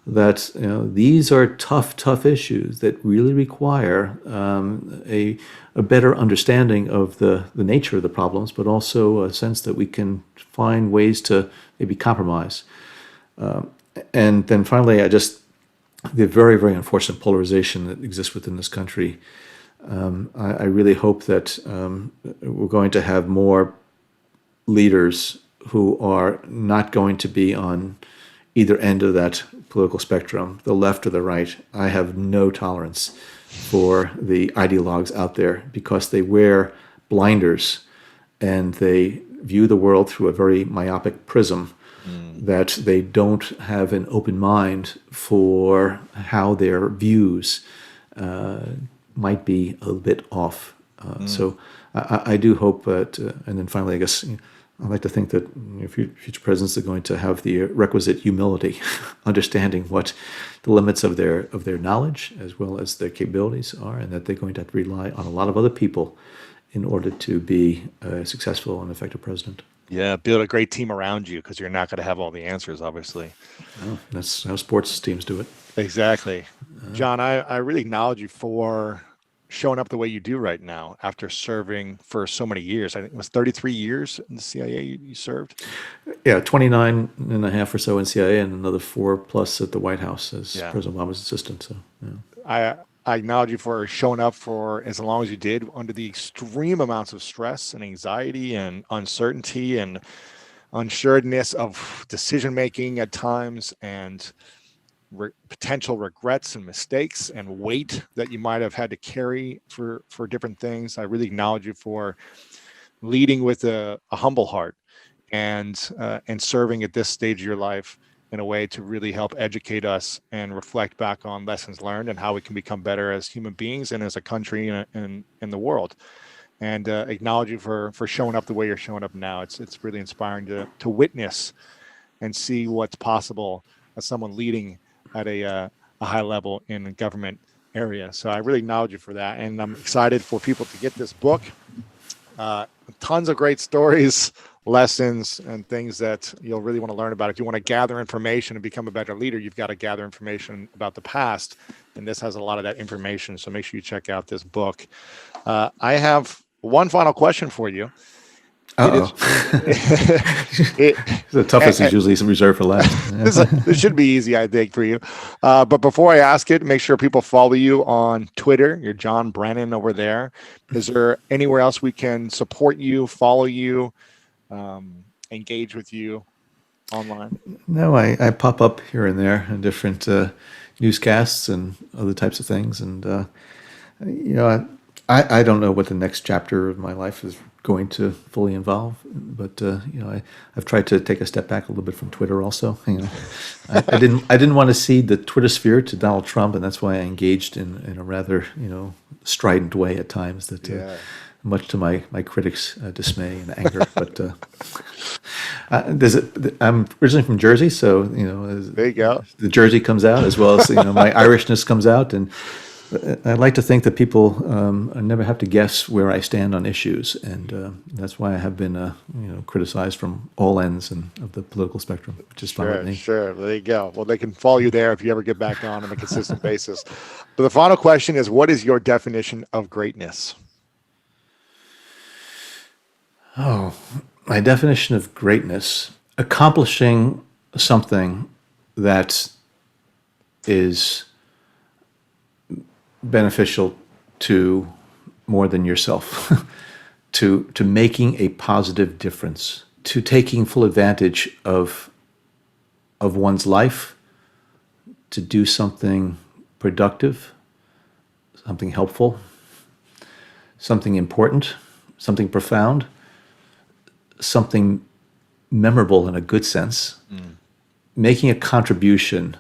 That these are tough issues that really require a better understanding of the nature of the problems, but also a sense that we can find ways to maybe compromise. And then finally, the very, very unfortunate polarization that exists within this country. I really hope that we're going to have more leaders who are not going to be on either end of that political spectrum, the left or the right. I have no tolerance for the ideologues out there because they wear blinders and they view the world through a very myopic prism, that they don't have an open mind for how their views might be a little bit off. So I do hope that, and then finally, I guess, I'd like to think that future presidents are going to have the requisite humility, understanding what the limits of their knowledge as well as their capabilities are, and that they're going to have to rely on a lot of other people in order to be a successful and effective president. Yeah, build a great team around you because you're not going to have all the answers, obviously. Well, that's how sports teams do it. Exactly. John, I really acknowledge you for showing up the way you do right now after serving for so many years. I think it was 33 years in the CIA you served. Yeah, 29 and a half or so in CIA and another 4+ at the White House as President Obama's assistant. So, I acknowledge you for showing up for as long as you did under the extreme amounts of stress and anxiety and uncertainty and unsureness of decision-making at times and potential regrets and mistakes and weight that you might have had to carry for different things. I really acknowledge you for leading with a humble heart and serving at this stage of your life in a way to really help educate us and reflect back on lessons learned and how we can become better as human beings and as a country and in the world. And acknowledge you for showing up the way you're showing up now. It's really inspiring to witness and see what's possible as someone leading at a high level in a government area. So I really acknowledge you for that. And I'm excited for people to get this book. Tons of great stories, lessons, and things that you'll really want to learn about. If you want to gather information and become a better leader, you've got to gather information about the past. And this has a lot of that information. So make sure you check out this book. I have one final question for you. The toughest is usually reserved for last. This should be easy, I think, for you. But before I ask it, make sure people follow you on Twitter. You're John Brennan over there. Is there anywhere else we can support you, follow you, engage with you online? No, I pop up here and there in different newscasts and other types of things, and I don't know what the next chapter of my life is going to fully involve, but I've tried to take a step back a little bit from Twitter. Also, I didn't want to cede the Twitter sphere to Donald Trump, and that's why I engaged in a rather strident way at times. That much to my critics' dismay and anger, but. I'm originally from Jersey, so There you go. the Jersey comes out as well as my Irishness comes out, and I like to think that people never have to guess where I stand on issues, and that's why I have been criticized from all ends of the political spectrum, which is fine with me. Sure. There you go. Well, they can follow you there if you ever get back on a consistent basis. But the final question is, what is your definition of greatness? Oh, my definition of greatness: accomplishing something that is beneficial to more than yourself, to making a positive difference, to taking full advantage of one's life, to do something productive, something helpful, something important, something profound, something memorable in a good sense, making a contribution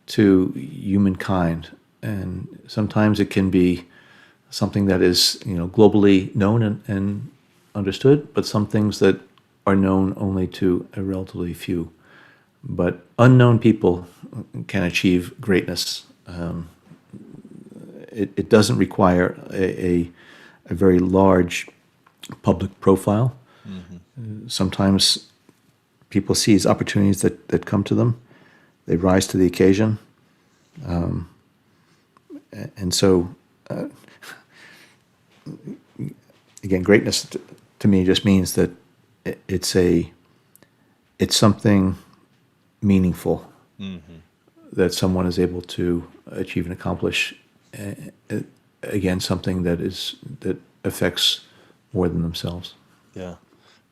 to humankind. And sometimes it can be something that is globally known and understood, but some things that are known only to a relatively few. But unknown people can achieve greatness. It doesn't require a very large public profile. Sometimes people seize opportunities that come to them. They rise to the occasion. And so, again, greatness to me just means that it's something meaningful that someone is able to achieve and accomplish. Again, something that affects more than themselves. Yeah,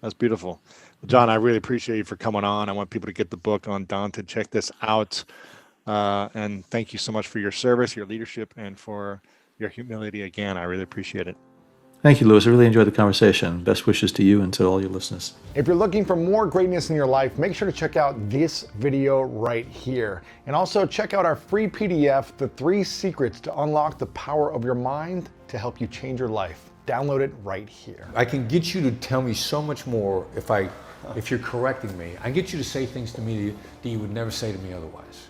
that's beautiful. Well, John, I really appreciate you for coming on. I want people to get the book Undaunted. Check this out. And thank you so much for your service, your leadership, and for your humility again. I really appreciate it. Thank you, Louis. I really enjoyed the conversation. Best wishes to you and to all your listeners. If you're looking for more greatness in your life, make sure to check out this video right here. And also check out our free PDF, The 3 Secrets to Unlock the Power of Your Mind to help you change your life. Download it right here. I can get you to tell me so much more if you're correcting me. I can get you to say things to me that you would never say to me otherwise.